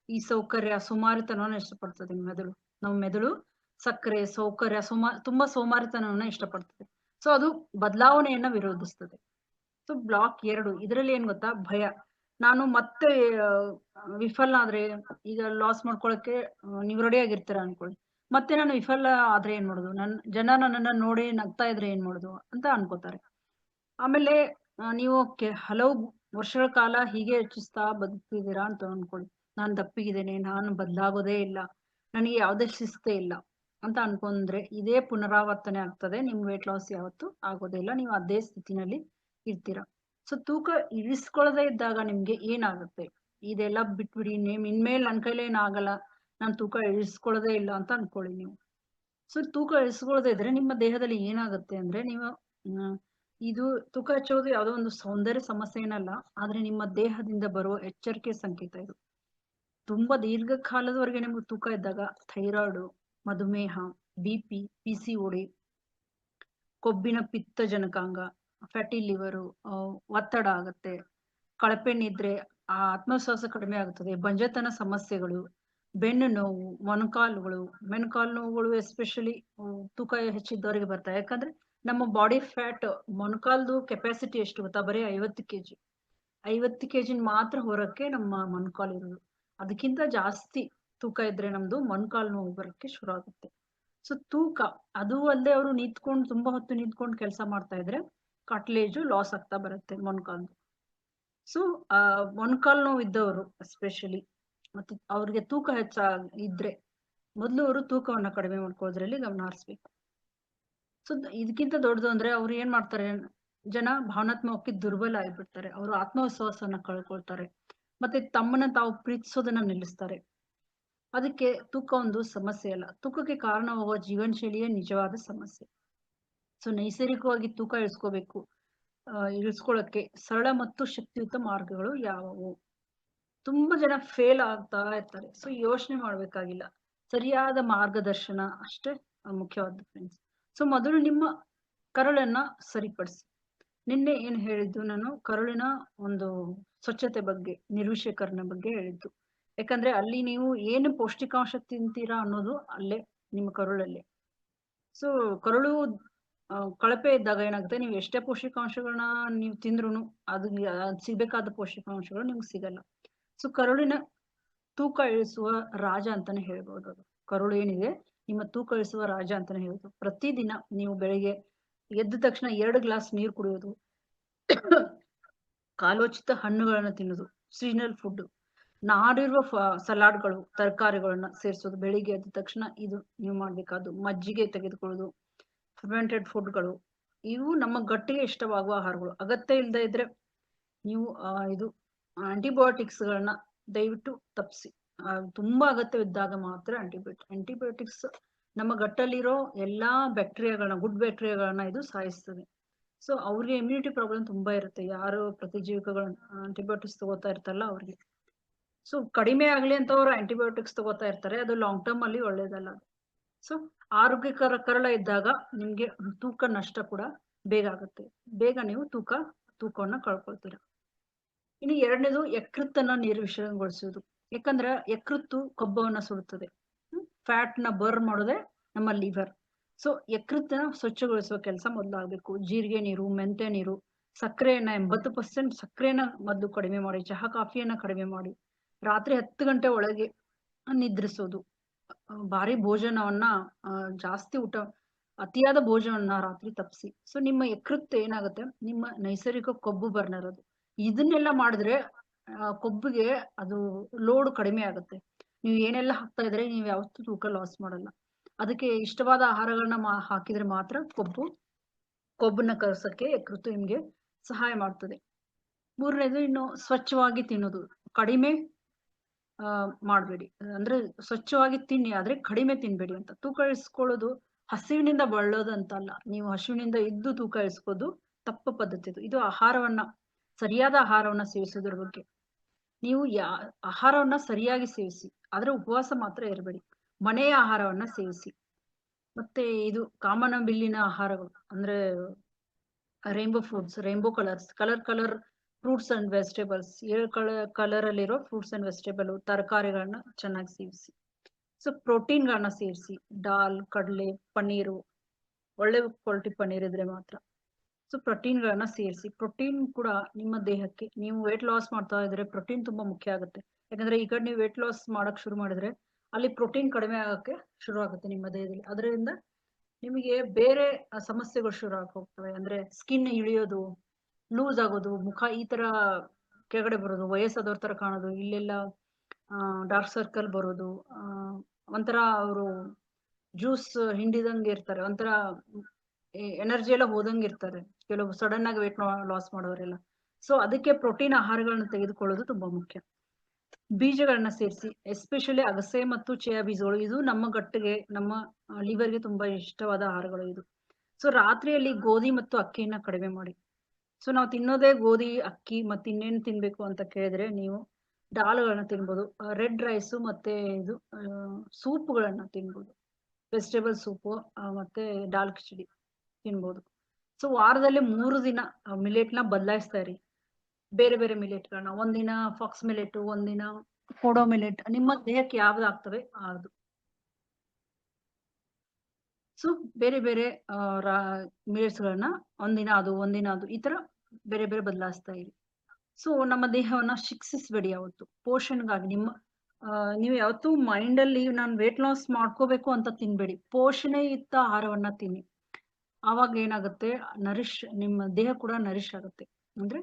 ಈ ಸೌಕರ್ಯ, ಸೋಮಾರಿತನವನ್ನ ಇಷ್ಟಪಡ್ತದೆ ಮೆದುಳು. ನಮ್ಮ ಮೆದುಳು ಸಕ್ಕರೆ, ಸೌಕರ್ಯ, ತುಂಬಾ ಸೋಮಾರಿತನವನ್ನ ಇಷ್ಟಪಡ್ತದೆ. ಸೊ ಅದು ಬದಲಾವಣೆಯನ್ನ ವಿರೋಧಿಸ್ತದೆ. ಸೊ ಬ್ಲಾಕ್ 2 ಇದರಲ್ಲಿ ಏನ್ ಗೊತ್ತಾ, ಭಯ. ನಾನು ಮತ್ತೆ ವಿಫಲ ಆದ್ರೆ, ಈಗ ಲಾಸ್ ಮಾಡ್ಕೊಳಕ್ಕೆ ನೀವು ರೆಡಿ ಆಗಿರ್ತೀರ ಅನ್ಕೊಳ್ಳಿ, ಮತ್ತೆ ನಾನು ವಿಫಲ ಆದ್ರೆ ಏನ್ ಮಾಡೋದು, ಜನ ನನ್ನನ್ನ ನೋಡಿ ನಗ್ತಾ ಇದ್ರೆ ಏನ್ ಮಾಡೋದು ಅಂತ ಅನ್ಕೋತಾರೆ. ಆಮೇಲೆ ನೀವು ಹಲವು ವರ್ಷಗಳ ಕಾಲ ಹೀಗೆ ಯೋಚಿಸ್ತಾ ಬದುಕ್ತಿದ್ದೀರಾ ಅಂತ ಅನ್ಕೊಳ್ಳಿ. ನಾನು ದಪ್ಪಿಗಿದ್ದೇನೆ, ನಾನು ಬದಲಾಗೋದೇ ಇಲ್ಲ, ನನಗೆ ಯಾವುದೇ ಶಿಸ್ತೇ ಇಲ್ಲ ಅಂತ ಅನ್ಕೊಂಡ್ರೆ ಇದೇ ಪುನರಾವರ್ತನೆ ಆಗ್ತದೆ. ನಿಮ್ ವೇಟ್ ಲಾಸ್ ಯಾವತ್ತೂ ಆಗೋದೇ ಇಲ್ಲ, ನೀವು ಅದೇ ಸ್ಥಿತಿನಲ್ಲಿ ಇರ್ತೀರಾ. ಸೊ ತೂಕ ಇಳಿಸ್ಕೊಳ್ಳದೆ ಇದ್ದಾಗ ನಿಮ್ಗೆ ಏನಾಗುತ್ತೆ, ಇದೆಲ್ಲ ಬಿಟ್ಬಿಡಿ, ಇನ್ಮೇಲೆ ನನ್ ಕೈಲೇ ಏನಾಗಲ್ಲ, ನಾನು ತೂಕ ಇಳಿಸ್ಕೊಳ್ಳೋದೇ ಇಲ್ಲ ಅಂತ ಅನ್ಕೊಳ್ಳಿ ನೀವು. ಸೊ ತೂಕ ಇಳಿಸ್ಕೊಳ್ಳದೆ ಇದ್ರೆ ನಿಮ್ಮ ದೇಹದಲ್ಲಿ ಏನಾಗುತ್ತೆ ಅಂದ್ರೆ, ನೀವು ಇದು ತೂಕ ಹೆಚ್ಚೋದು ಯಾವುದೋ ಒಂದು ಸೌಂದರ್ಯ ಸಮಸ್ಯೆ ಏನಲ್ಲ, ಆದ್ರೆ ನಿಮ್ಮ ದೇಹದಿಂದ ಬರುವ ಎಚ್ಚರಿಕೆ ಸಂಕೇತ ಇದು. ತುಂಬಾ ದೀರ್ಘಕಾಲದವರೆಗೆ ನಿಮ್ಗೆ ತೂಕ ಇದ್ದಾಗ ಥೈರಾಯ್ಡ್, ಮಧುಮೇಹ, BP, PCOD, ಕೊಬ್ಬಿನ ಪಿತ್ತಜನಕಾಂಗ, ಫ್ಯಾಟಿ ಲಿವರು, ಒತ್ತಡ ಆಗುತ್ತೆ, ಕಳಪೆ ನಿದ್ರೆ, ಆತ್ಮವಿಶ್ವಾಸ ಕಡಿಮೆ ಆಗುತ್ತದೆ, ಬಂಜೆತನ ಸಮಸ್ಯೆಗಳು, ಬೆನ್ನು ನೋವು, ಮೊಣಕಾಲು ನೋವುಗಳು ಎಸ್ಪೆಷಲಿ ತೂಕ ಹೆಚ್ಚಿದ್ದವರಿಗೆ ಬರ್ತವೆ. ಯಾಕಂದ್ರೆ ನಮ್ಮ ಬಾಡಿ ಫ್ಯಾಟ್, ಮೊಣಕಾಲ್ದು ಕೆಪಾಸಿಟಿ ಎಷ್ಟು ಗೊತ್ತಾ, ಬರೀ 50 kg. 50 kg ಮಾತ್ರ ಹೊರಕ್ಕೆ ನಮ್ಮ ಮೊಣಕಾಲು ಇರೋದು. ಅದಕ್ಕಿಂತ ಜಾಸ್ತಿ ತೂಕ ಇದ್ರೆ ನಮ್ದು ಮೊಣಕಾಲು ನೋವು ಬರಕ್ಕೆ ಶುರು ಆಗುತ್ತೆ. ಸೊ ತೂಕ ಅದು ಅಲ್ಲದೆ ಅವರು ತುಂಬಾ ಹೊತ್ತು ನಿಂತ್ಕೊಂಡು ಕೆಲಸ ಮಾಡ್ತಾ ಇದ್ರೆ ಕಟ್ಲೇಜು ಲಾಸ್ ಆಗ್ತಾ ಬರುತ್ತೆ ಮೊಣಕಾಲು. ಸೊ ಮೊಣಕಾಲು ನೋವು ಇದ್ದವರು ಎಸ್ಪೆಷಲಿ, ಮತ್ತೆ ಅವ್ರಿಗೆ ತೂಕ ಇದ್ರೆ ಮೊದಲು ಅವರು ತೂಕವನ್ನ ಕಡಿಮೆ ಮಾಡ್ಕೊಳ್ಳೋದ್ರಲ್ಲಿ ಗಮನ ಹರಿಸ್ಬೇಕು. ಸೊ ಇದಕ್ಕಿಂತ ದೊಡ್ಡದು ಅಂದ್ರೆ ಅವ್ರು ಏನ್ ಮಾಡ್ತಾರೆ, ಜನ ಭಾವನಾತ್ಮಕವಾಗಿ ದುರ್ಬಲ ಆಗ್ಬಿಡ್ತಾರೆ, ಅವರು ಆತ್ಮವಿಶ್ವಾಸವನ್ನ ಕಳ್ಕೊಳ್ತಾರೆ, ಮತ್ತೆ ತಮ್ಮನ್ನ ತಾವು ಪ್ರೀತಿಸೋದನ್ನ ನಿಲ್ಲಿಸ್ತಾರೆ. ಅದಕ್ಕೆ ತೂಕ ಒಂದು ಸಮಸ್ಯೆ ಅಲ್ಲ, ತೂಕಕ್ಕೆ ಕಾರಣವಾಗುವ ಜೀವನ ಶೈಲಿಯೇ ನಿಜವಾದ ಸಮಸ್ಯೆ. ಸೊ ನೈಸರ್ಗಿಕವಾಗಿ ತೂಕ ಇಳಿಸ್ಕೊಳ್ಳಕ್ಕೆ ಸರಳ ಮತ್ತು ಶಕ್ತಿಯುತ ಮಾರ್ಗಗಳು ಯಾವುವು? ತುಂಬಾ ಜನ ಫೇಲ್ ಆಗ್ತಾ ಇರ್ತಾರೆ. ಸೊ ಯೋಚನೆ ಮಾಡ್ಬೇಕಾಗಿಲ್ಲ, ಸರಿಯಾದ ಮಾರ್ಗದರ್ಶನ ಅಷ್ಟೇ ಮುಖ್ಯವಾದ ಫ್ರೆಂಡ್ಸ್. ಸೊ ಮೊದಲು ನಿಮ್ಮ ಕರುಳನ್ನ ಸರಿಪಡಿಸಿ. ನಿನ್ನೆ ಏನ್ ಹೇಳಿದ್ದು ನಾನು, ಕರುಳಿನ ಒಂದು ಸ್ವಚ್ಛತೆ ಬಗ್ಗೆ, ನಿರ್ವಿಷೀಕರಣ ಬಗ್ಗೆ ಹೇಳಿದ್ದು. ಯಾಕಂದ್ರೆ ಅಲ್ಲಿ ನೀವು ಏನು ಪೌಷ್ಟಿಕಾಂಶ ತಿಂತೀರಾ ಅನ್ನೋದು ಅಲ್ಲೇ ನಿಮ್ಮ ಕರುಳಲ್ಲೇ. ಸೊ ಕರುಳು ಕಳಪೆ ಇದ್ದಾಗ ಏನಾಗುತ್ತೆ, ನೀವು ಎಷ್ಟೇ ಪೋಷಕಾಂಶಗಳನ್ನ ನೀವು ತಿಂದ್ರುನು ಅದು ಸಿಗ್ಬೇಕಾದ ಪೋಷಕಾಂಶಗಳು ನಿಮ್ಗೆ ಸಿಗಲ್ಲ. ಸೊ ಕರುಳಿನ ತೂಕ ಇಳಿಸುವ ರಾಜ ಅಂತಾನೆ ಹೇಳ್ಬೋದು. ಅದು ಕರುಳು ಏನಿದೆ ನಿಮ್ಮ ತೂಕ ಇಳಿಸುವ ರಾಜ ಅಂತಾನೆ ಹೇಳ್ಬೋದು. ಪ್ರತಿದಿನ ನೀವು ಬೆಳಿಗ್ಗೆ ಎದ್ದ ತಕ್ಷಣ 2 ಗ್ಲಾಸ್ ನೀರು ಕುಡಿಯೋದು, ಕಾಲೋಚಿತ ಹಣ್ಣುಗಳನ್ನ ತಿನ್ನೋದು, ಸೀಸನಲ್ ಫುಡ್, ನಾರಿರುವ ಸಲಾಡ್ಗಳು, ತರಕಾರಿಗಳನ್ನ ಸೇರಿಸೋದು. ಬೆಳಿಗ್ಗೆ ಎದ್ದ ತಕ್ಷಣ ಇದು ನೀವು ಮಾಡ್ಬೇಕಾದ್ದು. ಮಜ್ಜಿಗೆ ತೆಗೆದುಕೊಳ್ಳೋದು, ಫರ್ಮೆಂಟೆಡ್ ಫುಡ್ಗಳು, ಇವು ನಮ್ಮ ಗಟ್ಟಿಗೆ ಇಷ್ಟವಾಗುವ ಆಹಾರಗಳು. ಅಗತ್ಯ ಇಲ್ಲದೆ ಇದ್ರೆ ನೀವು ಇದು ಆಂಟಿಬಯೋಟಿಕ್ಸ್ ಗಳನ್ನ ದಯವಿಟ್ಟು ತಪ್ಪಿಸಿ. ತುಂಬಾ ಅಗತ್ಯವಿದ್ದಾಗ ಮಾತ್ರ ಆಂಟಿಬಯೋಟಿಕ್ಸ್ ನಮ್ಮ ಗಟ್ಟಲ್ಲಿರೋ ಎಲ್ಲಾ ಬ್ಯಾಕ್ಟೀರಿಯಾಗಳನ್ನ, ಗುಡ್ ಬ್ಯಾಕ್ಟೀರಿಯಾಗಳನ್ನ ಇದು ಸಾಯಿಸ್ತದೆ. ಸೊ ಅವ್ರಿಗೆ ಇಮ್ಯುನಿಟಿ ಪ್ರಾಬ್ಲಮ್ ತುಂಬಾ ಇರುತ್ತೆ, ಯಾರು ಪ್ರತಿಜೀವಿಕಗಳನ್ನ ಆಂಟಿಬಯೋಟಿಕ್ಸ್ ತಗೋತಾ ಇರ್ತಲ್ಲ ಅವ್ರಿಗೆ. ಸೊ ಕಡಿಮೆ ಆಗ್ಲಿ ಅಂತ ಅವ್ರು ಆಂಟಿಬಯೋಟಿಕ್ಸ್ ತಗೋತಾ ಇರ್ತಾರೆ, ಅದು ಲಾಂಗ್ ಟರ್ಮ್ ಅಲ್ಲಿ ಒಳ್ಳೇದಲ್ಲ. ಸೊ ಆರೋಗ್ಯಕರ ಕರಳ ಇದ್ದಾಗ ನಿಮ್ಗೆ ತೂಕ ನಷ್ಟ ಕೂಡ ಬೇಗ ಆಗುತ್ತೆ, ಬೇಗ ನೀವು ತೂಕವನ್ನ ಕಳ್ಕೊಳ್ತೀರಾ. ಇನ್ನು ಎರಡನೇದು ಯಕೃತ್ತನ್ನ ನಿರ್ವಿಷಗೊಳಿಸುವುದು. ಯಾಕಂದ್ರೆ ಯಕೃತ್ತು ಕೊಬ್ಬವನ್ನ ಸುಡುತ್ತದೆ, ಫ್ಯಾಟ್ ನ ಬರ್ನ್ ಮಾಡೋದೇ ನಮ್ಮ ಲಿವರ್. ಸೊ ಯಕೃತ್ತನ್ನ ಸ್ವಚ್ಛಗೊಳಿಸುವ ಕೆಲಸ ಮೊದಲಾಗಬೇಕು. ಜೀರಿಗೆ ನೀರು, ಮೆಂತೆ ನೀರು, ಸಕ್ಕರೆಯನ್ನ 80% ಸಕ್ಕರೆಯನ್ನ ಮೊದಲು ಕಡಿಮೆ ಮಾಡಿ, ಚಹಾ ಕಾಫಿಯನ್ನ ಕಡಿಮೆ ಮಾಡಿ, ರಾತ್ರಿ 10 ಗಂಟೆ ಒಳಗೆ ನಿದ್ರಿಸೋದು. ಭಾರಿ ಭೋಜನವನ್ನ ಜಾಸ್ತಿ ಅತಿಯಾದ ಭೋಜನವನ್ನ ರಾತ್ರಿ ತಪ್ಪಿಸಿ. ಸೊ ನಿಮ್ಮ ಯಕೃತ್ತು ಏನಾಗುತ್ತೆ, ನಿಮ್ಮ ನೈಸರ್ಗಿಕ ಕೊಬ್ಬು ಬರ್ನರ್ ಅದು. ಇದನ್ನೆಲ್ಲ ಮಾಡಿದ್ರೆ ಕೊಬ್ಬಿಗೆ ಅದು ಲೋಡ್ ಕಡಿಮೆ ಆಗುತ್ತೆ. ನೀವು ಏನೆಲ್ಲ ಹಾಕ್ತಾ ಇದ್ರೆ ನೀವು ಯಾವತ್ತೂ ತೂಕ ಲಾಸ್ ಮಾಡಲ್ಲ. ಅದಕ್ಕೆ ಇಷ್ಟವಾದ ಆಹಾರಗಳನ್ನ ಹಾಕಿದ್ರೆ ಮಾತ್ರ ಕೊಬ್ಬನ್ನ ಕರಸಕ್ಕೆ ಯಕೃತ್ತು ನಿಮ್ಗೆ ಸಹಾಯ ಮಾಡ್ತದೆ. ಮೂರನೇದು ಇನ್ನು ಸ್ವಚ್ಛವಾಗಿ ತಿನ್ನೋದು. ಕಡಿಮೆ ಮಾಡ್ಬೇಡಿ, ಅಂದ್ರೆ ಸ್ವಚ್ಛವಾಗಿ ತಿನ್ನಿ, ಆದ್ರೆ ಕಡಿಮೆ ತಿನ್ಬೇಡಿ ಅಂತ. ತೂಕ ಇಳಿಸ್ಕೊಳ್ಳೋದು ಹಸಿವಿನಿಂದ ಬಳೋದು ಅಂತಲ್ಲ. ನೀವು ಹಸಿವಿನಿಂದ ಇದ್ದು ತೂಕ ಇಳಿಸ್ಕೋದು ತಪ್ಪು ಪದ್ಧತಿ. ಇದು ಸರಿಯಾದ ಆಹಾರವನ್ನ ಸೇವಿಸೋದ್ರ ಬಗ್ಗೆ. ನೀವು ಆಹಾರವನ್ನ ಸರಿಯಾಗಿ ಸೇವಿಸಿ, ಆದ್ರೆ ಉಪವಾಸ ಮಾತ್ರ ಇರಬೇಡಿ. ಮನೆಯ ಆಹಾರವನ್ನ ಸೇವಿಸಿ. ಮತ್ತೆ ಇದು ಕಾಮನ ಬಿಲ್ಲಿನ ಆಹಾರಗಳು ಅಂದ್ರೆ rainbow foods, rainbow colour fruits and vegetables, 7 colour ಅಲ್ಲಿರೋ ಫ್ರೂಟ್ಸ್ ಅಂಡ್ ವೆಜಿಟೇಬಲ್, ತರಕಾರಿಗಳನ್ನ ಚೆನ್ನಾಗಿ ಸೇವಿಸಿ. ಸೊ ಪ್ರೋಟೀನ್ಗಳನ್ನ ಸೇರಿಸಿ, ದಾಲ್, ಕಡಲೆ, ಪನ್ನೀರು, ಒಳ್ಳೆ ಕ್ವಾಲಿಟಿ ಪನ್ನೀರ್ ಇದ್ರೆ ಮಾತ್ರ. ಸೊ ಪ್ರೋಟೀನ್ಗಳನ್ನ ಸೇರಿಸಿ. ಪ್ರೋಟೀನ್ ಕೂಡ ನಿಮ್ಮ ದೇಹಕ್ಕೆ, ನೀವು ವೇಟ್ ಲಾಸ್ ಮಾಡ್ತಾ ಇದ್ರೆ ಪ್ರೋಟೀನ್ ತುಂಬಾ ಮುಖ್ಯ ಆಗುತ್ತೆ. ಯಾಕಂದ್ರೆ ಈ ಕಡೆ ನೀವು ವೇಟ್ ಲಾಸ್ ಮಾಡಕ್ ಶುರು ಮಾಡಿದ್ರೆ ಅಲ್ಲಿ ಪ್ರೋಟೀನ್ ಕಡಿಮೆ ಆಗಕ್ಕೆ ಶುರು ಆಗುತ್ತೆ ನಿಮ್ಮ ದೇಹದಲ್ಲಿ. ಅದರಿಂದ ನಿಮಗೆ ಬೇರೆ ಸಮಸ್ಯೆಗಳು ಶುರು ಆಗಿ ಹೋಗ್ತವೆ. ಅಂದ್ರೆ ಸ್ಕಿನ್ ಇಳಿಯೋದು, ಲೂಸ್ ಆಗೋದು, ಮುಖ ಈ ತರ ಕೆಳಗಡೆ ಬರೋದು, ವಯಸ್ಸಾದವ್ರ ತರ ಕಾಣೋದು, ಇಲ್ಲೆಲ್ಲ ಡಾರ್ಕ್ ಸರ್ಕಲ್ ಬರೋದು, ಒಂಥರ ಅವರು ಜ್ಯೂಸ್ ಹಿಂಡಿದಂಗೆ ಇರ್ತಾರೆ, ಒಂಥರ ಎನರ್ಜಿ ಎಲ್ಲ ಹೋದಂಗೆ ಇರ್ತಾರೆ ಕೆಲವು ಸಡನ್ ಆಗಿ ವೇಟ್ ಲಾಸ್ ಮಾಡೋರೆಲ್ಲ. ಸೊ ಅದಕ್ಕೆ ಪ್ರೋಟೀನ್ ಆಹಾರಗಳನ್ನ ತೆಗೆದುಕೊಳ್ಳೋದು ತುಂಬಾ ಮುಖ್ಯ. ಬೀಜಗಳನ್ನ ಸೇರಿಸಿ, ಎಸ್ಪೆಷಲಿ ಅಗಸೆ ಮತ್ತು ಚಿಯಾ ಬೀಜಗಳು. ಇದು ನಮ್ಮ ಗಟ್ಟಿಗೆ, ನಮ್ಮ ಲಿವರ್ಗೆ ತುಂಬಾ ಇಷ್ಟವಾದ ಆಹಾರಗಳು ಇದು. ಸೊ ರಾತ್ರಿಯಲ್ಲಿ ಗೋಧಿ ಮತ್ತು ಅಕ್ಕಿಯನ್ನ ಕಡಿಮೆ ಮಾಡಿ. ಸೊ ನಾವು ತಿನ್ನೋದೇ ಗೋಧಿ, ಅಕ್ಕಿ, ಮತ್ತೆ ಇನ್ನೇನು ತಿನ್ಬೇಕು ಅಂತ ಕೇಳಿದ್ರೆ ನೀವು ದಾಲ್ಗಳನ್ನ ತಿನ್ಬೋದು. ರೆಡ್ ರೈಸ್ ಮತ್ತೆ ಇದು ಸೂಪ್ಗಳನ್ನ ತಿನ್ಬೋದು. ವೆಜಿಟೇಬಲ್ ಸೂಪು ಮತ್ತೆ ದಾಲ್ ಕಿಚಡಿ ತಿನ್ಬೋದು. ಸೊ ವಾರದಲ್ಲಿ 3 ದಿನ ಮಿಲೆಟ್ನ ಬದಲಾಯಿಸ್ತಾ ಇರಿ. ಬೇರೆ ಬೇರೆ ಮಿಲೆಟ್ಗಳನ್ನ, ಒಂದಿನ ಫಾಕ್ಸ್ ಮಿಲೆಟ್, ಒಂದಿನ ಕೊಡೋ ಮಿಲೆಟ್, ನಿಮ್ಮ ದೇಹಕ್ಕೆ ಯಾವ್ದು ಆಗ್ತವೆ ಅದು. ಸೊ ಬೇರೆ ಬೇರೆ ಮಿಲೆಟ್ಸ್ ಗಳನ್ನ ಒಂದಿನ ಅದು ಈ ತರ ಬೇರೆ ಬೇರೆ ಬದಲಾಯಿಸ್ತಾ ಇರಿ. ಸೊ ನಮ್ಮ ದೇಹವನ್ನ ಶಿಕ್ಷಿಸಬೇಡಿ ಯಾವತ್ತು. ಪೋಷಣೆಗಾಗಿ ನೀವು ಯಾವತ್ತೂ ಮೈಂಡ್ ಅಲ್ಲಿ ನಾನು ವೇಟ್ ಲಾಸ್ ಮಾಡ್ಕೋಬೇಕು ಅಂತ ತಿನ್ಬೇಡಿ. ಪೋಷಣೆಯುಕ್ತ ಆಹಾರವನ್ನ ತಿನ್ನಿ. ಆವಾಗ ಏನಾಗುತ್ತೆ, ನಿಮ್ಮ ದೇಹ ಕೂಡ ನರಿಶ್ ಆಗುತ್ತೆ. ಅಂದ್ರೆ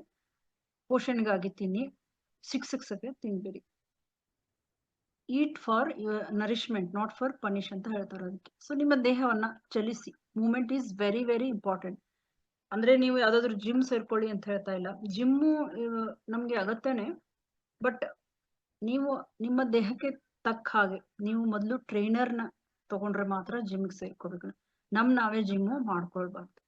ಪೋಷಣೆಗಾಗಿ ತಿನ್ನಿ, ಶಿಕ್ಷಿಸಕ್ಕೆ ತಿನ್ಬೇಡಿ. Eat for nourishment, not for punish ಅಂತ ಹೇಳ್ತಾರೆ ಅದಕ್ಕೆ. ಸೊ ನಿಮ್ಮ ದೇಹವನ್ನ ಚಲಿಸಿ. Movement is very very important. ಅಂದ್ರೆ ನೀವು ಯಾವ್ದಾದ್ರು ಜಿಮ್ ಸೇರ್ಕೊಳ್ಳಿ ಅಂತ ಹೇಳ್ತಾ ಇಲ್ಲ. ಜಿಮ್ಮು ನಮ್ಗೆ ಅಗತ್ಯನೇ, ಬಟ್ ನೀವು ನಿಮ್ಮ ದೇಹಕ್ಕೆ ತಕ್ಕ ಹಾಗೆ ನೀವು ಮೊದಲು ಟ್ರೈನರ್ನ ತಗೊಂಡ್ರೆ ಮಾತ್ರ ಜಿಮ್ಗೆ ಸೇರ್ಕೋಬೇಕು. ನಾವೇ ಜಿಮ್ಮು ಮಾಡ್ಕೊಳ್ಬಾರ್ದು,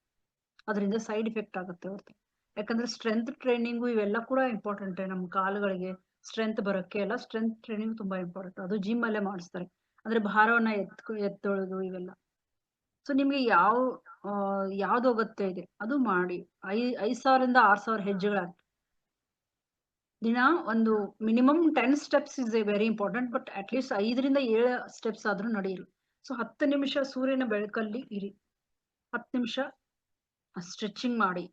ಅದರಿಂದ ಸೈಡ್ ಎಫೆಕ್ಟ್ ಆಗುತ್ತೆ ಹೊರತು. ಯಾಕಂದ್ರೆ ಸ್ಟ್ರೆಂತ್ ಟ್ರೈನಿಂಗು ಇವೆಲ್ಲ ಕೂಡ ಇಂಪಾರ್ಟೆಂಟ್. ನಮ್ಮ ಕಾಲುಗಳಿಗೆ ಸ್ಟ್ರೆಂತ್ ಬರೋಕ್ಕೆ ಎಲ್ಲ ಸ್ಟ್ರೆಂತ್ ಟ್ರೈನಿಂಗ್ ತುಂಬಾ ಇಂಪಾರ್ಟೆಂಟ್. ಅದು ಜಿಮ್ ಅಲ್ಲೇ ಮಾಡಿಸ್ತಾರೆ. ಅಂದ್ರೆ ಭಾರವನ್ನ ಎತ್ತೊಳೋದು ಇವೆಲ್ಲ. ಸೊ ನಿಮ್ಗೆ ಯಾವ್ದು ಅಗತ್ಯ ಇದೆ ಅದು ಮಾಡಿ. 5,000 6,000 ಹೆಜ್ಜೆಗಳಾಗ್ತದೆ ದಿನ. ಒಂದು minimum 10 steps is very important, but at least 5 ರಿಂದ 7 ಸ್ಟೆಪ್ಸ್ ಆದ್ರೂ ನಡೆಯಿರಿ. ಸೊ 10 ನಿಮಿಷ ಸೂರ್ಯನ ಬೆಳಕಲ್ಲಿ ಇರಿ, 10 ನಿಮಿಷ ಸ್ಟ್ರೆಚಿಂಗ್ ಮಾಡಿ.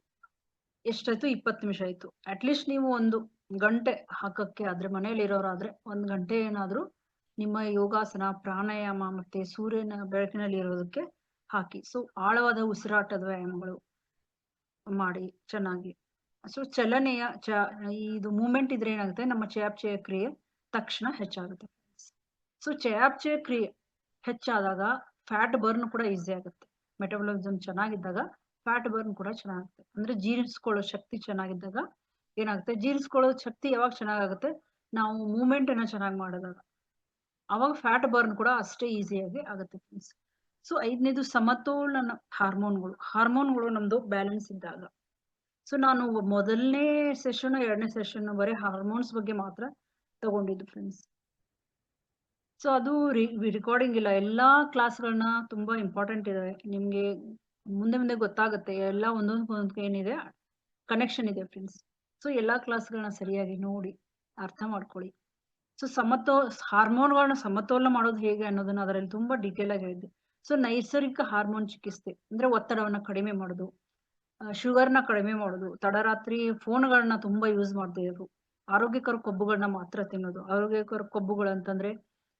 ಎಷ್ಟಾಯ್ತು? 20 ನಿಮಿಷ ಆಯ್ತು. ಅಟ್ಲೀಸ್ಟ್ ನೀವು 1 ಗಂಟೆ ಹಾಕಕ್ಕೆ ಆದ್ರೆ, ಮನೆಯಲ್ಲಿರೋರಾದ್ರೆ 1 ಗಂಟೆ ಏನಾದ್ರೂ ನಿಮ್ಮ ಯೋಗಾಸನ, ಪ್ರಾಣಾಯಾಮ ಮತ್ತೆ ಸೂರ್ಯನ ಬೆಳಕಿನಲ್ಲಿ ಇರೋದಕ್ಕೆ ಹಾಕಿ. ಸೊ ಆಳವಾದ ಉಸಿರಾಟದ ವ್ಯಾಯಾಮಗಳು ಮಾಡಿ ಚೆನ್ನಾಗಿ. ಸೊ ಚಲನೆಯ ಇದು ಮೂವ್ಮೆಂಟ್ ಇದ್ರೆ ಏನಾಗುತ್ತೆ, ನಮ್ಮ ಚಯಾಪಚಯ ಕ್ರಿಯೆ ತಕ್ಷಣ ಹೆಚ್ಚಾಗುತ್ತೆ. ಸೊ ಚಯಾಪಚಯ ಕ್ರಿಯೆ ಹೆಚ್ಚಾದಾಗ ಫ್ಯಾಟ್ ಬರ್ನ್ ಕೂಡ ಈಸಿ ಆಗುತ್ತೆ. ಮೆಟಬಾಲಿಸಮ್ ಚೆನ್ನಾಗಿದ್ದಾಗ ಫ್ಯಾಟ್ ಬರ್ನ್ ಕೂಡ ಚೆನ್ನಾಗುತ್ತೆ. ಅಂದ್ರೆ ಜೀರ್ಣಿಸ್ಕೊಳ್ಳೋ ಶಕ್ತಿ ಚೆನ್ನಾಗಿದ್ದಾಗ ಏನಾಗುತ್ತೆ, ಜೀರ್ಣಿಸ್ಕೊಳ್ಳೋ ಶಕ್ತಿ ಯಾವಾಗ ಚೆನ್ನಾಗಾಗುತ್ತೆ, ನಾವು ಮೂವ್ಮೆಂಟ್ ಅನ್ನ ಚೆನ್ನಾಗಿ ಮಾಡಿದಾಗ ಅವಾಗ ಫ್ಯಾಟ್ ಬರ್ನ್ ಕೂಡ ಅಷ್ಟೇ ಈಸಿಯಾಗಿ ಆಗುತ್ತೆ ಫ್ರೆಂಡ್ಸ್. ಸೊ 5ನೇದು ಸಮತೋಲನ ಹಾರ್ಮೋನ್ಗಳು ನಮ್ದು ಬ್ಯಾಲೆನ್ಸ್ ಇದ್ದಾಗ. ಸೊ ನಾನು ಮೊದಲನೇ ಸೆಷನ್ 2ನೇ ಸೆಷನ್ ಬರೀ ಹಾರ್ಮೋನ್ಸ್ ಬಗ್ಗೆ ಮಾತ್ರ ತಗೊಂಡಿದ್ದು ಫ್ರೆಂಡ್ಸ್. ಸೊ ಅದು ರೆಕಾರ್ಡಿಂಗ್ ಇಲ್ಲ. ಎಲ್ಲಾ ಕ್ಲಾಸ್ಗಳನ್ನ ತುಂಬಾ ಇಂಪಾರ್ಟೆಂಟ್ ಇದೆ. ನಿಮ್ಗೆ ಮುಂದೆ ಗೊತ್ತಾಗುತ್ತೆ. ಎಲ್ಲ ಒಂದೊಂದು ಏನಿದೆ ಕನೆಕ್ಷನ್ ಇದೆ ಫ್ರೆಂಡ್ಸ್. ಸೊ ಎಲ್ಲಾ ಕ್ಲಾಸ್ಗಳನ್ನ ಸರಿಯಾಗಿ ನೋಡಿ ಅರ್ಥ ಮಾಡ್ಕೊಳ್ಳಿ. ಸೊ ಹಾರ್ಮೋನ್ಗಳನ್ನ ಸಮತೋಲನ ಮಾಡೋದು ಹೇಗೆ ಅನ್ನೋದನ್ನ ಅದರಲ್ಲಿ ತುಂಬಾ ಡೀಟೇಲ್ ಆಗಿ ಹೇಳಿದ್ದೆ. ಸೊ ನೈಸರ್ಗಿಕ ಹಾರ್ಮೋನ್ ಚಿಕಿತ್ಸೆ ಅಂದ್ರೆ ಒತ್ತಡವನ್ನ ಕಡಿಮೆ ಮಾಡೋದು, ಶುಗರ್ನ ಕಡಿಮೆ ಮಾಡೋದು, ತಡರಾತ್ರಿ ಫೋನ್ಗಳನ್ನ ತುಂಬಾ ಯೂಸ್ ಮಾಡದೇ ಇರೋದು, ಆರೋಗ್ಯಕರ ಕೊಬ್ಬುಗಳನ್ನ ಮಾತ್ರ ತಿನ್ನೋದು. ಆರೋಗ್ಯಕರ ಕೊಬ್ಬುಗಳು ಅಂತಂದ್ರೆ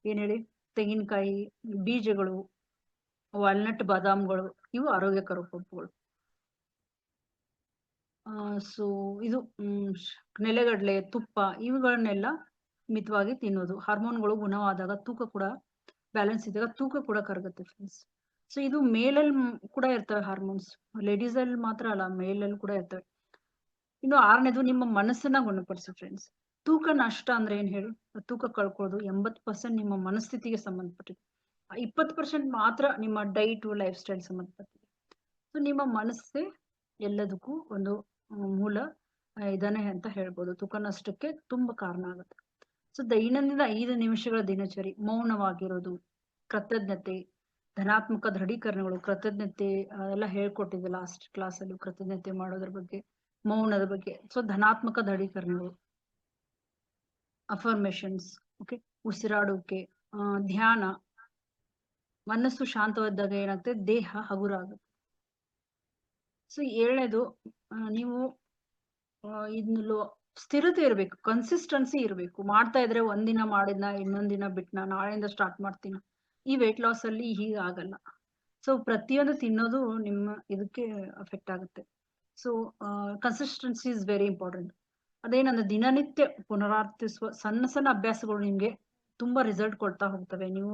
ಏನ್ ಹೇಳಿ, ತೆಂಗಿನಕಾಯಿ ಬೀಜಗಳು, ವಾಲ್ನಟ್ ಬಾದಾಮ್ಗಳು, ಇವು ಆರೋಗ್ಯಕರ ಕೊಬ್ಬುಗಳು. ಸೊ ಇದು ನೆಲೆಗಡಲೆ, ತುಪ್ಪ ಇವುಗಳನ್ನೆಲ್ಲ ಮಿತವಾಗಿ ತಿನ್ನೋದು. ಹಾರ್ಮೋನ್ಗಳು ಗುಣವಾದಾಗ ತೂಕ ಕೂಡ ಬ್ಯಾಲೆನ್ಸ್ ಇದ್ದಾಗ ತೂಕ ಕೂಡ ಕರಗುತ್ತೆ ಫ್ರೆಂಡ್ಸ್. ಸೊ ಇದು ಮೇಲಲ್ಲಿ ಕೂಡ ಇರ್ತವೆ ಹಾರ್ಮೋನ್ಸ್, ಲೇಡೀಸ್ ಅಲ್ಲಿ ಮಾತ್ರ ಅಲ್ಲ, ಮೇಲಲ್ಲಿ ಕೂಡ ಇರ್ತವೆ. ಇನ್ನು 6ನೇದು ನಿಮ್ಮ ಮನಸ್ಸನ್ನ ಗುಣಪಡಿಸಿ ಫ್ರೆಂಡ್ಸ್. ತೂಕ ನಷ್ಟ ಅಂದ್ರೆ ಏನ್ ಹೇಳಿ, ತೂಕ ಕಳ್ಕೊಳ್ಳೋದು 80% ನಿಮ್ಮ ಮನಸ್ಥಿತಿಗೆ ಸಂಬಂಧಪಟ್ಟಿದೆ. 20% ಮಾತ್ರ ನಿಮ್ಮ ಡೈಟ್ ಲೈಫ್ ಸ್ಟೈಲ್ ಸಂಬಂಧಪಟ್ಟಿದೆ. ಸೊ ನಿಮ್ಮ ಮನಸ್ಸೇ ಎಲ್ಲದಕ್ಕೂ ಒಂದು ಮೂಲ ಇದನ್ನೇ ಅಂತ ಹೇಳ್ಬೋದು. ತೂಕ ನಷ್ಟಕ್ಕೆ ತುಂಬಾ ಕಾರಣ ಆಗುತ್ತೆ. ಸೊ ದೈನಂದಿನ 5 ನಿಮಿಷಗಳ ದಿನಚರಿ, ಮೌನವಾಗಿರೋದು, ಕೃತಜ್ಞತೆ, ಧನಾತ್ಮಕ ದೃಢೀಕರಣಗಳು, ಕೃತಜ್ಞತೆ ಎಲ್ಲ ಹೇಳ್ಕೊಟ್ಟಿದ್ದೆ ಲಾಸ್ಟ್ ಕ್ಲಾಸ್ ಅಲ್ಲಿ, ಕೃತಜ್ಞತೆ ಮಾಡೋದ್ರ ಬಗ್ಗೆ, ಮೌನದ ಬಗ್ಗೆ. ಸೊ ಧನಾತ್ಮಕ ದೃಢೀಕರಣಗಳು, ಅಫರ್ಮೇಶನ್ಸ್, ಓಕೆ, ಉಸಿರಾಡೋಕೆ, ಧ್ಯಾನ. ಮನಸ್ಸು ಶಾಂತವಾದಾಗ ಏನಾಗುತ್ತೆ, ದೇಹ ಹಗುರ ಆಗುತ್ತೆ. ಸೊ 7ನೇದು ನೀವು ಇದನ್ನು ಸ್ಥಿರತೆ ಇರಬೇಕು, ಕನ್ಸಿಸ್ಟೆನ್ಸಿ ಇರಬೇಕು. ಮಾಡ್ತಾ ಇದ್ರೆ ಒಂದಿನ ಮಾಡಿದ್ನ, ಇನ್ನೊಂದಿನ ಬಿಟ್ನ, ನಾಳೆಯಿಂದ ಸ್ಟಾರ್ಟ್ ಮಾಡ್ತೀನಿ. ಈ ವೇಟ್ ಲಾಸ್ ಅಲ್ಲಿ ಹೀಗಾಗಲ್ಲ. ಸೊ ಪ್ರತಿಯೊಂದು ತಿನ್ನೋದು ನಿಮ್ಮ ಇದಕ್ಕೆ ಅಫೆಕ್ಟ್ ಆಗುತ್ತೆ. So consistency is very important. ಅದೇನಂದ್ರೆ ದಿನನಿತ್ಯ ಪುನರಾವರ್ತಿಸುವ ಸಣ್ಣ ಅಭ್ಯಾಸಗಳು ನಿಮ್ಗೆ ತುಂಬಾ ರಿಸಲ್ಟ್ ಕೊಡ್ತಾ ಹೋಗ್ತವೆ. ನೀವು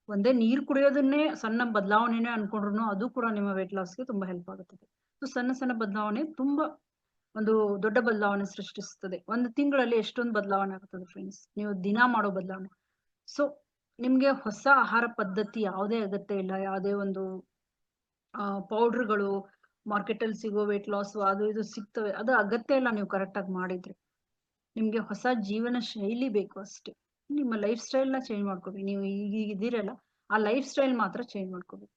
ಒಂದೇ ನೀರು ಕುಡಿಯೋದನ್ನೇ ಸಣ್ಣ ಬದಲಾವಣೆನೇ ಅನ್ಕೊಂಡ್ರು ಅದು ಕೂಡ ನಿಮ್ಮ ವೇಟ್ ಲಾಸ್ಗೆ ತುಂಬಾ ಹೆಲ್ಪ್ ಆಗುತ್ತದೆ. ಸೊ ಸಣ್ಣ ಬದಲಾವಣೆ ತುಂಬಾ ಒಂದು ದೊಡ್ಡ ಬದಲಾವಣೆ ಸೃಷ್ಟಿಸುತ್ತದೆ. 1 ತಿಂಗಳಲ್ಲಿ ಎಷ್ಟೊಂದು ಬದಲಾವಣೆ ಆಗುತ್ತದೆ ಫ್ರೆಂಡ್ಸ್, ನೀವು ದಿನ ಮಾಡೋ ಬದಲಾವಣೆ. ಸೊ ನಿಮ್ಗೆ ಹೊಸ ಆಹಾರ ಪದ್ಧತಿ ಯಾವುದೇ ಅಗತ್ಯ ಇಲ್ಲ. ಯಾವುದೇ ಒಂದು ಪೌಡರ್ಗಳು ಮಾರ್ಕೆಟ್ ಅಲ್ಲಿ ಸಿಗೋ ವೇಟ್ ಲಾಸ್ ಅದು ಇದು ಸಿಗ್ತವೆ, ಅದು ಅಗತ್ಯ ಇಲ್ಲ. ನೀವು ಕರೆಕ್ಟ್ ಆಗಿ ಮಾಡಿದ್ರೆ ನಿಮ್ಗೆ ಹೊಸ ಜೀವನ ಶೈಲಿ ಬೇಕು ಅಷ್ಟೇ. ನಿಮ್ಮ ಲೈಫ್ ಸ್ಟೈಲ್ ನ ಚೇಂಜ್ ಮಾಡ್ಕೋಬೇಕು. ನೀವು ಈಗ ಇದ್ದೀರಲ್ಲ ಆ ಲೈಫ್ ಸ್ಟೈಲ್ ಮಾತ್ರ ಚೇಂಜ್ ಮಾಡ್ಕೋಬೇಕು.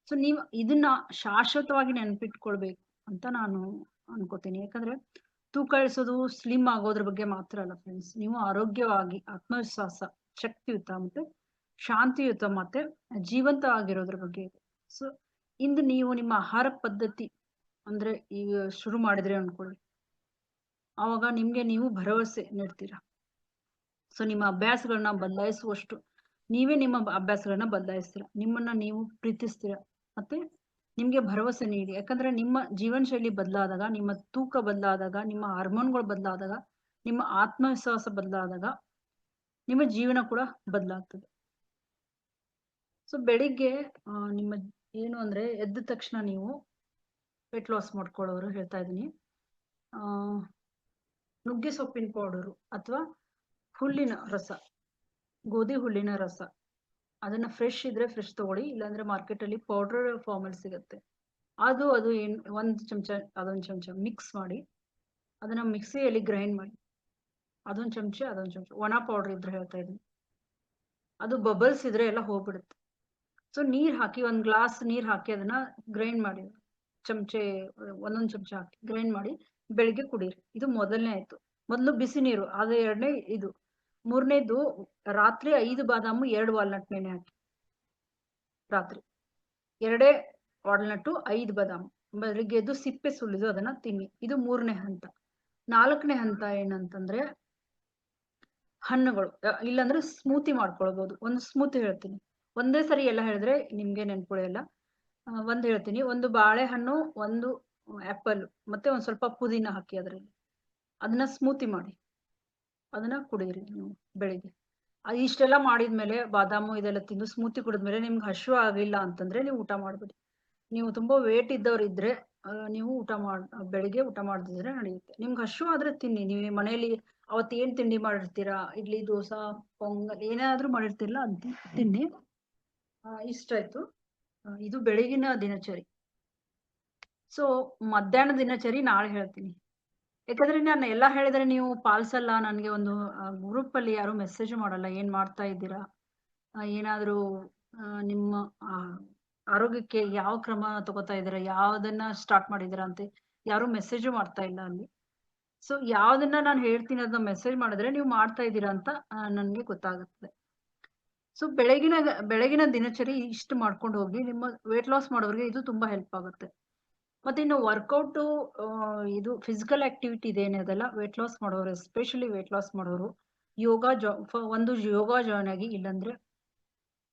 ಸೊ ನೀವು ಇದನ್ನ ಶಾಶ್ವತವಾಗಿ ನೆನಪಿಟ್ಕೊಳ್ಬೇಕು ಅಂತ ನಾನು ಅನ್ಕೋತೀನಿ. ಯಾಕಂದ್ರೆ ತೂಕ ಇಳಿಸೋದು ಸ್ಲಿಮ್ ಆಗೋದ್ರ ಬಗ್ಗೆ ಮಾತ್ರ ಅಲ್ಲ ಫ್ರೆಂಡ್ಸ್, ನೀವು ಆರೋಗ್ಯವಾಗಿ, ಆತ್ಮವಿಶ್ವಾಸ, ಶಕ್ತಿಯುತ ಮತ್ತೆ ಶಾಂತಿಯುತ ಮತ್ತೆ ಜೀವಂತವಾಗಿರೋದ್ರ ಬಗ್ಗೆ ಇದೆ. ಸೊ ಇಂದು ನೀವು ನಿಮ್ಮ ಆಹಾರ ಪದ್ಧತಿ ಅಂದ್ರೆ ಈಗ ಶುರು ಮಾಡಿದ್ರೆ ಅನ್ಕೊಳ್ಳಿ, ಆವಾಗ ನಿಮ್ಗೆ ನೀವು ಭರವಸೆ ನೀಡ್ತೀರಾ. ಸೊ ನಿಮ್ಮ ಅಭ್ಯಾಸಗಳನ್ನ ಬದಲಾಯಿಸುವಷ್ಟು ನೀವೇ ನಿಮ್ಮ ಅಭ್ಯಾಸಗಳನ್ನ ಬದಲಾಯಿಸ್ತೀರಾ, ನಿಮ್ಮನ್ನ ನೀವು ಪ್ರೀತಿಸ್ತೀರಾ, ಮತ್ತೆ ನಿಮ್ಗೆ ಭರವಸೆ ನೀಡಿ. ಯಾಕಂದ್ರೆ ನಿಮ್ಮ ಜೀವನ ಶೈಲಿ ಬದಲಾದಾಗ, ನಿಮ್ಮ ತೂಕ ಬದಲಾದಾಗ, ನಿಮ್ಮ ಹಾರ್ಮೋನ್ಗಳು ಬದಲಾದಾಗ, ನಿಮ್ಮ ಆತ್ಮವಿಶ್ವಾಸ ಬದಲಾದಾಗ ನಿಮ್ಮ ಜೀವನ ಕೂಡ ಬದಲಾಗ್ತದೆ. ಸೊ ಬೆಳಿಗ್ಗೆ ನಿಮ್ಮ ಏನು ಅಂದ್ರೆ ಎದ್ದ ತಕ್ಷಣ ನೀವು ವೇಟ್ ಲಾಸ್ ಮಾಡ್ಕೊಳ್ಳೋರು ಹೇಳ್ತಾ ಇದೀನಿ, ನುಗ್ಗೆ ಸೊಪ್ಪಿನ ಪೌಡರು ಅಥವಾ ಹುಲ್ಲಿನ ರಸ, ಗೋಧಿ ಹುಲ್ಲಿನ ರಸ, ಅದನ್ನ ಫ್ರೆಶ್ ಇದ್ರೆ ಫ್ರೆಶ್ ತಗೊಳ್ಳಿ, ಇಲ್ಲಾಂದ್ರೆ ಮಾರ್ಕೆಟ್ ಅಲ್ಲಿ ಪೌಡರ್ ಫಾರ್ಮ್ ಅಲ್ಲಿ ಸಿಗುತ್ತೆ. ಅದು 1 ಚಮಚ ಅದೊಂದು ಚಮಚ ಮಿಕ್ಸ್ ಮಾಡಿ ಅದನ್ನ ಮಿಕ್ಸಿಯಲ್ಲಿ ಗ್ರೈಂಡ್ ಮಾಡಿ, ಅದೊಂದು ಚಮಚ ಒಣ ಪೌಡರ್ ಇದ್ರೆ ಹೇಳ್ತಾ ಇದ್ದೀನಿ, ಅದು ಬಬಲ್ಸ್ ಇದ್ರೆ ಎಲ್ಲ ಹೋಗ್ಬಿಡುತ್ತೆ. ಸೊ ನೀರ್ ಹಾಕಿ 1 ಗ್ಲಾಸ್ ನೀರ್ ಹಾಕಿ ಅದನ್ನ ಗ್ರೈಂಡ್ ಮಾಡಿ, ಒಂದೊಂದು ಚಮಚ ಹಾಕಿ ಗ್ರೈಂಡ್ ಮಾಡಿ ಬೆಳಿಗ್ಗೆ ಕುಡೀರಿ. ಇದು ಮೊದಲನೇ ಆಯ್ತು. ಮೊದಲು ಬಿಸಿ ನೀರು, ಅದು 2ನೇ ಇದು. 3ನೇದು ರಾತ್ರಿ 5 ಬಾದಾಮು 2 ವಾಲ್ನಟ್ ನೆನೆ ಹಾಕಿ ರಾತ್ರಿ, 2 ವಾಲ್ನಟ್ಟು 5 ಬಾದಾಮು ಬೆಳಿಗ್ಗೆ ಎದ್ದು ಸಿಪ್ಪೆ ಸುಲಿದು ಅದನ್ನ ತಿನ್ನಿ. ಇದು 3ನೇ ಹಂತ. 4ನೇ ಹಂತ ಏನಂತಂದ್ರೆ ಹಣ್ಣುಗಳು, ಇಲ್ಲಾಂದ್ರೆ ಸ್ಮೂತಿ ಮಾಡ್ಕೊಳ್ಬಹುದು. ಒಂದು ಸ್ಮೂತಿ ಹೇಳ್ತೀನಿ, ಒಂದೇ ಸರಿ ಎಲ್ಲ ಹೇಳಿದ್ರೆ ನಿಮ್ಗೆ ನೆನ್ಪುಳಿಯಲ್ಲ. ಒಂದ್ ಹೇಳ್ತೀನಿ, ಒಂದು ಬಾಳೆಹಣ್ಣು, ಒಂದು ಆಪಲ್, ಮತ್ತೆ ಒಂದ್ ಸ್ವಲ್ಪ ಪುದೀನ ಹಾಕಿ ಅದರಲ್ಲಿ ಅದನ್ನ ಸ್ಮೂತಿ ಮಾಡಿ ಅದನ್ನ ಕುಡೀರಿ ನೀವು ಬೆಳಿಗ್ಗೆ. ಇಷ್ಟೆಲ್ಲ ಮಾಡಿದ್ಮೇಲೆ ಬಾದಾಮು ಇದೆಲ್ಲ ತಿಂದು ಸ್ಮೂತಿ ಕುಡಿದ್ಮೇಲೆ ನಿಮ್ಗೆ ಹಶು ಆಗಿಲ್ಲ ಅಂತಂದ್ರೆ ನೀವು ಊಟ ಮಾಡ್ಬಿಡಿ. ನೀವು ತುಂಬಾ ವೇಟ್ ಇದ್ದವ್ರು ಇದ್ರೆ ನೀವು ಬೆಳಿಗ್ಗೆ ಊಟ ಮಾಡದಿದ್ರೆ ನಡೆಯುತ್ತೆ. ನಿಮ್ಗೆ ಹಶು ಆದ್ರೆ ತಿನ್ನಿ. ನೀವು ಮನೆಯಲ್ಲಿ ಅವತ್ತು ಏನ್ ತಿಂಡಿ ಮಾಡಿರ್ತೀರಾ, ಇಡ್ಲಿ, ದೋಸಾ, ಪೊಂಗಲ್ ಏನಾದ್ರೂ ಮಾಡಿರ್ತಿರಲ್ಲ ಅಂತ ತಿನ್ನಿ. ಇಷ್ಟ ಆಯ್ತು. ಇದು ಬೆಳಗಿನ ದಿನಚರಿ. ಸೊ ಮಧ್ಯಾಹ್ನ ದಿನಚರಿ ನಾಳೆ ಹೇಳ್ತೀನಿ. ಯಾಕಂದ್ರೆ ನಾನು ಎಲ್ಲ ಹೇಳಿದ್ರೆ ನೀವು ಪಾಲಿಸಲ್ಲ. ನನಗೆ ಒಂದು ಗ್ರೂಪ್ ಅಲ್ಲಿ ಯಾರು ಮೆಸೇಜ್ ಮಾಡಲ್ಲ, ಏನ್ ಮಾಡ್ತಾ ಇದ್ದೀರಾ, ಏನಾದ್ರೂ ನಿಮ್ಮ ಆರೋಗ್ಯಕ್ಕೆ ಯಾವ ಕ್ರಮ ತಗೋತಾ ಇದ್ದೀರಾ, ಯಾವ್ದನ್ನ ಸ್ಟಾರ್ಟ್ ಮಾಡಿದ್ದೀರಾ ಅಂತ ಯಾರು ಮೆಸೇಜು ಮಾಡ್ತಾ ಇಲ್ಲ ಅಲ್ಲಿ. ಸೊ ಯಾವ್ದನ್ನ ನಾನು ಹೇಳ್ತೀನಿ ಅದನ್ನ ಮೆಸೇಜ್ ಮಾಡಿದ್ರೆ ನೀವು ಮಾಡ್ತಾ ಇದ್ದೀರಾ ಅಂತ ನನ್ಗೆ ಗೊತ್ತಾಗುತ್ತೆ. ಸೊ ಬೆಳಗಿನ ದಿನಚರಿ ಇಷ್ಟು ಮಾಡ್ಕೊಂಡು ಹೋಗಿ. ನಿಮ್ಮ ವೇಟ್ ಲಾಸ್ ಮಾಡೋರಿಗೆ ಇದು ತುಂಬಾ ಹೆಲ್ಪ್ ಆಗುತ್ತೆ. ಮತ್ತೆ ಇನ್ನು ವರ್ಕೌಟ್, ಇದು ಫಿಸಿಕಲ್ ಆಕ್ಟಿವಿಟಿ ಇದೇನೆ ಅದೆಲ್ಲ ವೇಟ್ ಲಾಸ್ ಮಾಡೋರು, ಎಸ್ಪೆಷಲಿ ವೇಟ್ ಲಾಸ್ ಮಾಡೋರು ಒಂದು ಯೋಗ ಜಾಯ್ನ್ ಆಗಿ, ಇಲ್ಲಾಂದ್ರೆ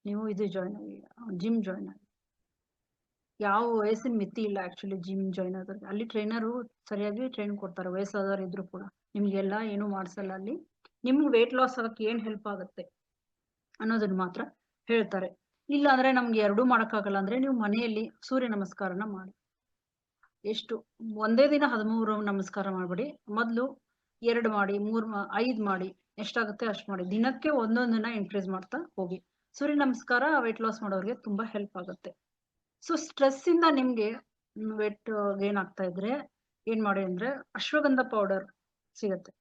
ನೀವು ಇದು ಜಾಯ್ನ್ ಆಗಿ, ಜಿಮ್ ಜಾಯ್ನ್ ಆಗಿ. ಯಾವ ವಯಸ್ಸಿನ ಮಿತಿ ಇಲ್ಲ ಆಕ್ಚುಲಿ ಜಿಮ್ ಜಾಯ್ನ್ ಆಗೋರಿಗೆ. ಅಲ್ಲಿ ಟ್ರೈನರು ಸರಿಯಾಗಿ ಟ್ರೈನ್ ಕೊಡ್ತಾರೆ, ವಯಸ್ಸಾದವರು ಇದ್ರು ಕೂಡ ನಿಮ್ಗೆಲ್ಲ ಏನು ಮಾಡ್ಸಲ್ಲ. ಅಲ್ಲಿ ನಿಮ್ಗೆ ವೇಟ್ ಲಾಸ್ ಆಗಕ್ಕೆ ಏನ್ ಹೆಲ್ಪ್ ಆಗುತ್ತೆ ಅನ್ನೋದನ್ನ ಮಾತ್ರ ಹೇಳ್ತಾರೆ. ಇಲ್ಲ ಅಂದ್ರೆ ನಮ್ಗೆ ಎರಡೂ ಮಾಡಕ್ಕಾಗಲ್ಲ ಅಂದ್ರೆ ನೀವು ಮನೆಯಲ್ಲಿ ಸೂರ್ಯ ನಮಸ್ಕಾರನ ಮಾಡಿ. ಎಷ್ಟು ಒಂದೇ ದಿನ 13 ನಮಸ್ಕಾರ ಮಾಡ್ಬೇಡಿ. ಮೊದ್ಲು 2 ಮಾಡಿ, 5 ಮಾಡಿ, ಎಷ್ಟಾಗುತ್ತೆ ಅಷ್ಟು ಮಾಡಿ. ದಿನಕ್ಕೆ ಒಂದೊಂದನ್ನ ಇನ್ಕ್ರೀಸ್ ಮಾಡ್ತಾ ಹೋಗಿ. ಸೂರ್ಯ ನಮಸ್ಕಾರ ವೇಟ್ ಲಾಸ್ ಮಾಡೋರಿಗೆ ತುಂಬಾ ಹೆಲ್ಪ್ ಆಗುತ್ತೆ. ಸೊ ಸ್ಟ್ರೆಸ್ ಇಂದ ನಿಮ್ಗೆ ವೇಟ್ ಗೇನ್ ಆಗ್ತಾ ಇದ್ರೆ ಏನ್ ಮಾಡಿ ಅಂದ್ರೆ ಅಶ್ವಗಂಧ ಪೌಡರ್ ಸಿಗತ್ತೆ.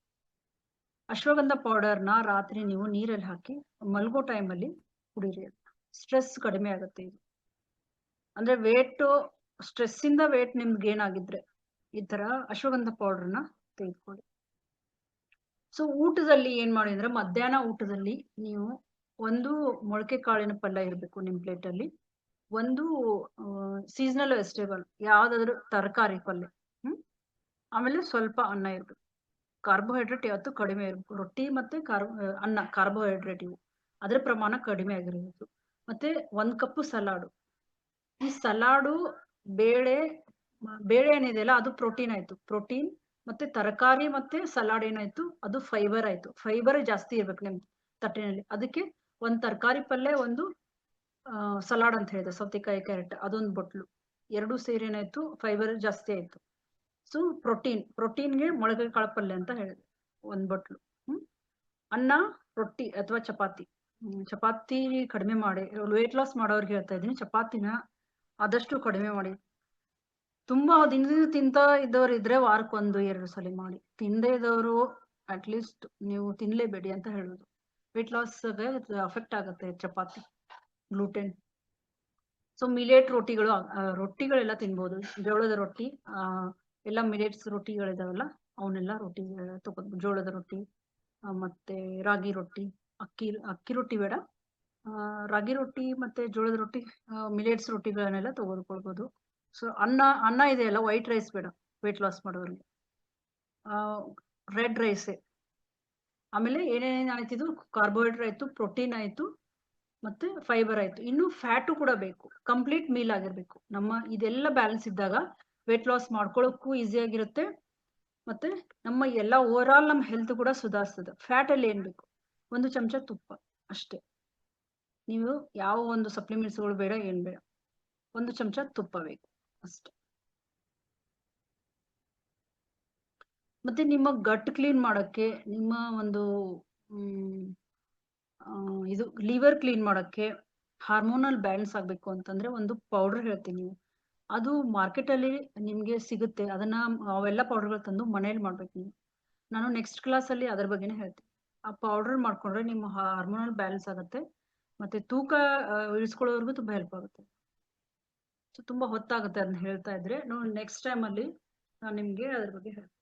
ಅಶ್ವಗಂಧ ಪೌಡರ್ನ ರಾತ್ರಿ ನೀವು ನೀರಲ್ಲಿ ಹಾಕಿ ಮಲ್ಗೋ ಟೈಮಲ್ಲಿ ಕುಡೀರಿ. ಸ್ಟ್ರೆಸ್ ಕಡಿಮೆ ಆಗುತ್ತೆ. ಇದು ಅಂದ್ರೆ ಸ್ಟ್ರೆಸ್ ಇಂದ ವೇಟ್ ನಿಮ್ಗೆ ಏನಾಗಿದ್ರೆ ಈ ತರ ಅಶ್ವಗಂಧ ಪೌಡರ್ನ ತೆಗೆದುಕೊಳ್ಳಿ. ಸೊ ಊಟದಲ್ಲಿ ಏನ್ ಮಾಡಿ ಅಂದ್ರೆ ಮಧ್ಯಾಹ್ನ ಊಟದಲ್ಲಿ ನೀವು ಒಂದು ಮೊಳಕೆ ಕಾಳಿನ ಪಲ್ಯ ಇರಬೇಕು ನಿಮ್ ಪ್ಲೇಟ್ ಅಲ್ಲಿ, ಒಂದು ಸೀಸನಲ್ ವೆಜಿಟೇಬಲ್ ಯಾವ್ದಾದ್ರು ತರಕಾರಿ ಪಲ್ಯ, ಆಮೇಲೆ ಸ್ವಲ್ಪ ಅನ್ನ ಇರ್ಬೇಕು. ಕಾರ್ಬೋಹೈಡ್ರೇಟ್ ಯಾವತ್ತು ಕಡಿಮೆ ಇರಬೇಕು. ರೊಟ್ಟಿ ಮತ್ತೆ ಅನ್ನ ಕಾರ್ಬೋಹೈಡ್ರೇಟ್ ಇವು ಅದ್ರ ಪ್ರಮಾಣ ಕಡಿಮೆ ಆಗಿರಬೇಕು. ಮತ್ತೆ 1 ಕಪ್ ಸಲಾಡು. ಈ ಸಲಾಡು ಬೇಳೆ ಏನಿದೆಯಲ್ಲ ಅದು ಪ್ರೋಟೀನ್ ಆಯ್ತು. ಪ್ರೋಟೀನ್ ಮತ್ತೆ ತರಕಾರಿ ಮತ್ತೆ ಸಲಾಡ್ ಏನಾಯ್ತು ಅದು ಫೈಬರ್ ಆಯ್ತು. ಫೈಬರ್ ಜಾಸ್ತಿ ಇರ್ಬೇಕು ನಿಮ್ ತಟ್ಟೆನಲ್ಲಿ. ಅದಕ್ಕೆ 1 ತರಕಾರಿ ಪಲ್ಯ, ಒಂದು ಸಲಾಡ್ ಅಂತ ಹೇಳಿದೆ, ಸೌತೆಕಾಯಿ, ಕ್ಯಾರೆಟ್, ಅದೊಂದು ಬೊಟ್ಲು. 2 ಸೇರಿ ಏನಾಯ್ತು ಫೈಬರ್ ಜಾಸ್ತಿ ಆಯ್ತು. ಸೊ ಪ್ರೋಟೀನ್ಗೆ ಮೊಳಕೆ ಕಾಳು ಪಲ್ಯ ಅಂತ ಹೇಳಿದೆ, 1 ಬೊಟ್ಲು. ಅನ್ನ, ರೊಟ್ಟಿ ಅಥವಾ ಚಪಾತಿ. ಚಪಾತಿ ಕಡಿಮೆ ಮಾಡಿ. ವೇಟ್ ಲಾಸ್ ಮಾಡೋರ್ಗೆ ಹೇಳ್ತಾ ಇದ್ದೀನಿ, ಚಪಾತಿನ ಆದಷ್ಟು ಕಡಿಮೆ ಮಾಡಿ. ತುಂಬಾ ದಿನದಿಂದ ತಿಂತಾ ಇದ್ದವ್ರು ಇದ್ರೆ ವಾರಕ್ಕೆ 1-2 ಸಲ ಮಾಡಿ. ತಿಂದೇ ಇದ್ದವರು ಅಟ್ಲೀಸ್ಟ್ ನೀವು ತಿನ್ಲೇಬೇಡಿ ಅಂತ ಹೇಳುದು. ವೇಟ್ ಲಾಸ್ ಅಫೆಕ್ಟ್ ಆಗುತ್ತೆ ಚಪಾತಿ, ಗ್ಲೂಟೆನ್. ಸೊ ಮಿಲೆಟ್ ರೊಟ್ಟಿಗಳೆಲ್ಲ ತಿನ್ಬೋದು. ಜೋಳದ ರೊಟ್ಟಿ, ಎಲ್ಲ ಮಿಲೆಟ್ಸ್ ರೊಟ್ಟಿಗಳಿದಾವಲ್ಲ ಅವನ್ನೆಲ್ಲ ರೊಟ್ಟಿ ತಗೋಬಹುದು. ಜೋಳದ ರೊಟ್ಟಿ, ಮತ್ತೆ ರಾಗಿ ರೊಟ್ಟಿ, ಅಕ್ಕಿ ರೊಟ್ಟಿ ಬೇಡ, ರಾಗಿ ರೊಟ್ಟಿ ಮತ್ತೆ ಜೋಳದ ರೊಟ್ಟಿ, ಮಿಲೆಟ್ಸ್ ರೊಟ್ಟಿಗಳನ್ನೆಲ್ಲ ತೆಗೆದುಕೊಳ್ಬಹುದು. ಸೊ ಅನ್ನ ಇದೆಯಲ್ಲ, ವೈಟ್ ರೈಸ್ ಬೇಡ ವೇಟ್ ಲಾಸ್ ಮಾಡೋರಿಗೆ, ರೆಡ್ ರೈಸ್. ಆಮೇಲೆ ಏನೇನು ಆಯ್ತಿದು, ಕಾರ್ಬೋಹೈಡ್ರೇಟ್ ಆಯ್ತು, ಪ್ರೋಟೀನ್ ಆಯ್ತು, ಮತ್ತೆ ಫೈಬರ್ ಆಯ್ತು. ಇನ್ನು ಫ್ಯಾಟು ಕೂಡ ಬೇಕು. ಕಂಪ್ಲೀಟ್ ಮೀಲ್ ಆಗಿರ್ಬೇಕು. ಇದೆಲ್ಲ ಬ್ಯಾಲೆನ್ಸ್ ಇದ್ದಾಗ ವೇಟ್ ಲಾಸ್ ಮಾಡ್ಕೊಳ್ಳೋಕ್ಕೂ ಈಸಿ ಆಗಿರುತ್ತೆ. ಮತ್ತೆ ನಮ್ಮ ಎಲ್ಲ ಓವರ್ ಆಲ್ ನಮ್ಮ ಹೆಲ್ತ್ ಕೂಡ ಸುಧಾರಿಸ್ತದೆ. ಫ್ಯಾಟ್ ಅಲ್ಲಿ ಏನ್ ಬೇಕು, 1 ಚಮಚ ತುಪ್ಪ ಅಷ್ಟೇ. ನೀವು ಯಾವ ಒಂದು ಸಪ್ಲಿಮೆಂಟ್ಸ್ಗಳು ಬೇಡ, ಏನ್ ಬೇಡ, 1 ಚಮಚ ತುಪ್ಪ ಬೇಕು ಅಷ್ಟೇ. ಮತ್ತೆ ನಿಮ್ಮ ಗಟ್ ಕ್ಲೀನ್ ಮಾಡಕ್ಕೆ, ನಿಮ್ಮ ಒಂದು ಇದು ಲಿವರ್ ಕ್ಲೀನ್ ಮಾಡಕ್ಕೆ, ಹಾರ್ಮೋನಲ್ ಬ್ಯಾಲೆನ್ಸ್ ಆಗ್ಬೇಕು ಅಂತಂದ್ರೆ ಒಂದು ಪೌಡರ್ ಹೇಳ್ತೀನಿ. ಅದು ಮಾರ್ಕೆಟ್ ಅಲ್ಲಿ ನಿಮ್ಗೆ ಸಿಗುತ್ತೆ. ಅವೆಲ್ಲ ಪೌಡರ್ಗಳು ತಂದು ಮನೇಲಿ ಮಾಡ್ಬೇಕು ನೀವು. ನಾನು ನೆಕ್ಸ್ಟ್ ಕ್ಲಾಸ್ ಅಲ್ಲಿ ಅದ್ರ ಬಗ್ಗೆನೇ ಹೇಳ್ತೀನಿ. ಆ ಪೌಡರ್ ಮಾಡ್ಕೊಂಡ್ರೆ ನಿಮ್ಮ ಹಾರ್ಮೋನಲ್ ಬ್ಯಾಲೆನ್ಸ್ ಆಗುತ್ತೆ. ಮತ್ತೆ ತೂಕ ಇಳಿಸ್ಕೊಳ್ಳೋರ್ಗು ತುಂಬಾ ಹೆಲ್ಪ್ ಆಗುತ್ತೆ. ಸೊ ತುಂಬಾ ಹೊತ್ತಾಗುತ್ತೆ ಅದನ್ನ ಹೇಳ್ತಾ ಇದ್ರೆ. ನೆಕ್ಸ್ಟ್ ಟೈಮ್ ಅಲ್ಲಿ ನಾನು ನಿಮ್ಗೆ ಅದ್ರ ಬಗ್ಗೆ ಹೇಳ್ತೀನಿ.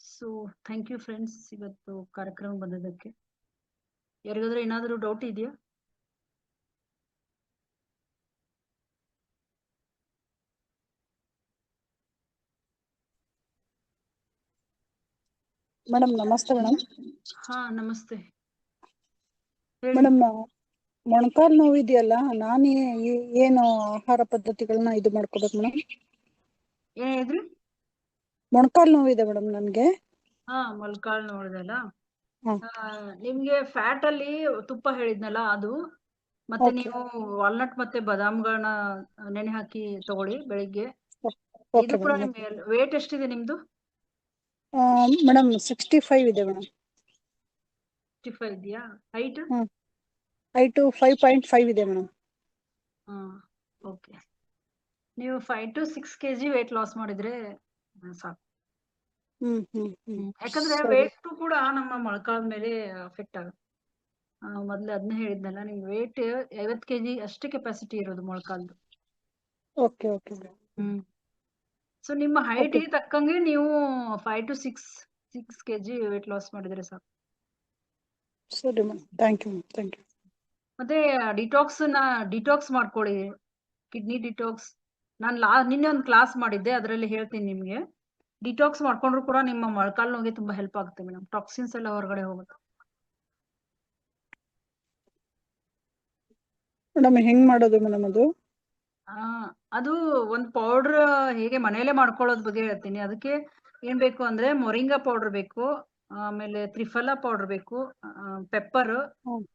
ಸೊ ಥ್ಯಾಂಕ್ ಯು ಫ್ರೆಂಡ್ಸ್, ಇವತ್ತು ಕಾರ್ಯಕ್ರಮ ಬಂದಿದ್ದಕ್ಕೆ. ಯಾರಿಗಾದ್ರೂ ಏನಾದರೂ ಡೌಟ್ ಇದೆಯಾ? ಮೇಡಮ್ ನಮಸ್ತೆ ಮೇಡಮ್. ಹಾ ನಮಸ್ತೆ ಹೇಳಿ. ಮೇಡಮ್ ಮೊಣಕಾಲು ನೋವು ಇದೆಯಲ್ಲ, ನಾನು ಏನು ಆಹಾರ ಪದ್ಧತಿಗಳನ್ನ ಇದು ಮಾಡ್ಕೋಬೇಕು ಮೇಡಮ್? ಏನ್ ಹೇಳಿದ್ರಿ? ಮೊಣಕಾಲು ನೋವು ಇದೆ ಮೇಡಮ್ ನನ್ಗೆ. ಹಾ ಮೊಳ್ಕಾಲ್ ನೋಡಿದಲ್ಲ. ಹಾ. ನಿಮ್ಗೆ ಫ್ಯಾಟ್ ಅಲ್ಲಿ ತುಪ್ಪ ಹೇಳಿದ್ನಲ್ಲ ಅದು, ಮತ್ತೆ ಓಕೆ ನೀವು ವಾಲ್ನಟ್ ಮತ್ತೆ ಬಾದಾಮ್ಗಳನ್ನ ನೆನೆ ಹಾಕಿ ತಗೊಳ್ಳಿ ಬೆಳಿಗ್ಗೆ. ಇದು ಓಕೆ ಕೂಡ ಮೇಡಮ್. ನಿಮ್ಗೆ ವೇಟ್ ಎಷ್ಟಿದೆ ನಿಮ್ದು? ಮೇಡಮ್ 65 ಇದೆ ಮೇಡಮ್. 65 ಇದೆಯಾ? ಹೈಟ್? ಹೈಟು 5.5 ಇದೆ ಮೇಡಮ್. ಹಾ ಓಕೆ. ನೀವು 5 to 6 kg ವೇಟ್ ಲಾಸ್ ಮಾಡಿದ್ರೆ ಸಾಕು. ಯಾಕಂದ್ರೆ ಸರಿ. ವೇಟ್ ಕೂಡ ನಮ್ಮ ಮೊಳಕಾಲ ಮೇಲೆ ಅಫೆಕ್ಟ್ ಆಗುತ್ತೆ. ಮೊದ್ಲು ಅದನ್ನ ಹೇಳಿದ್ನಲ್ಲ, ನಿಮ್ ವೇಟ್ 50 kg ಅಷ್ಟೇ ಕೆಪಾಸಿಟಿ ಇರೋದು ಮೊಳಕಾಲ್ದು. Okay okay madam. ಸೊ ನಿಮ್ಮ ಹೈಟ್ಗೆ ತಕ್ಕಂಗೆ ನೀವು 5 to 6 kg ವೇಟ್ ಲಾಸ್ ಮಾಡಿದ್ರೆ ಸಾಕು. ಸರಿ madam, thank you thank you. ಮತ್ತೆ ಡಿಟಾಕ್ಸ್ ಮಾಡ್ಕೊಳ್ಳಿ, ಕಿಡ್ನಿ ಡಿಟಾಕ್ಸ್. ನಾನು ನಿನ್ನೆ ಒಂದು ಕ್ಲಾಸ್ ಮಾಡಿದ್ದೆ, ಅದರಲ್ಲಿ ಹೇಳ್ತೀನಿ ನಿಮ್ಗೆ. ಡಿಟಾಕ್ಸ್ ಮಾಡ್ಕೊಂಡ್ರು ಕೂಡ ನಿಮ್ಮ ಮೊಳಕಾಲು ನೋವಿಗೆ ತುಂಬಾ ಹೆಲ್ಪ್ ಆಗುತ್ತೆ ಮೇಡಮ್. ಟಾಕ್ಸಿನ್ಸ್ ಎಲ್ಲ ಹೊರಗಡೆ ಹೋಗುತ್ತೆ. ಮೇಡಮ್ ಹೆಂಗ್ ಮಾಡೋದು ಮೇಡಮ್ ಅದು? ಅದು ಒಂದು ಪೌಡರ್ ಹೇಗೆ ಮನೆಯಲ್ಲೇ ಮಾಡ್ಕೊಳ್ಳೋದ್ ಬಗ್ಗೆ ಹೇಳ್ತೀನಿ. ಅದಕ್ಕೆ ಏನ್ ಬೇಕು ಅಂದ್ರೆ ಮೊರಿಂಗಾ ಪೌಡರ್ ಬೇಕು, ಆಮೇಲೆ ತ್ರಿಫಲಾ ಪೌಡರ್ ಬೇಕು, ಪೆಪ್ಪರ್,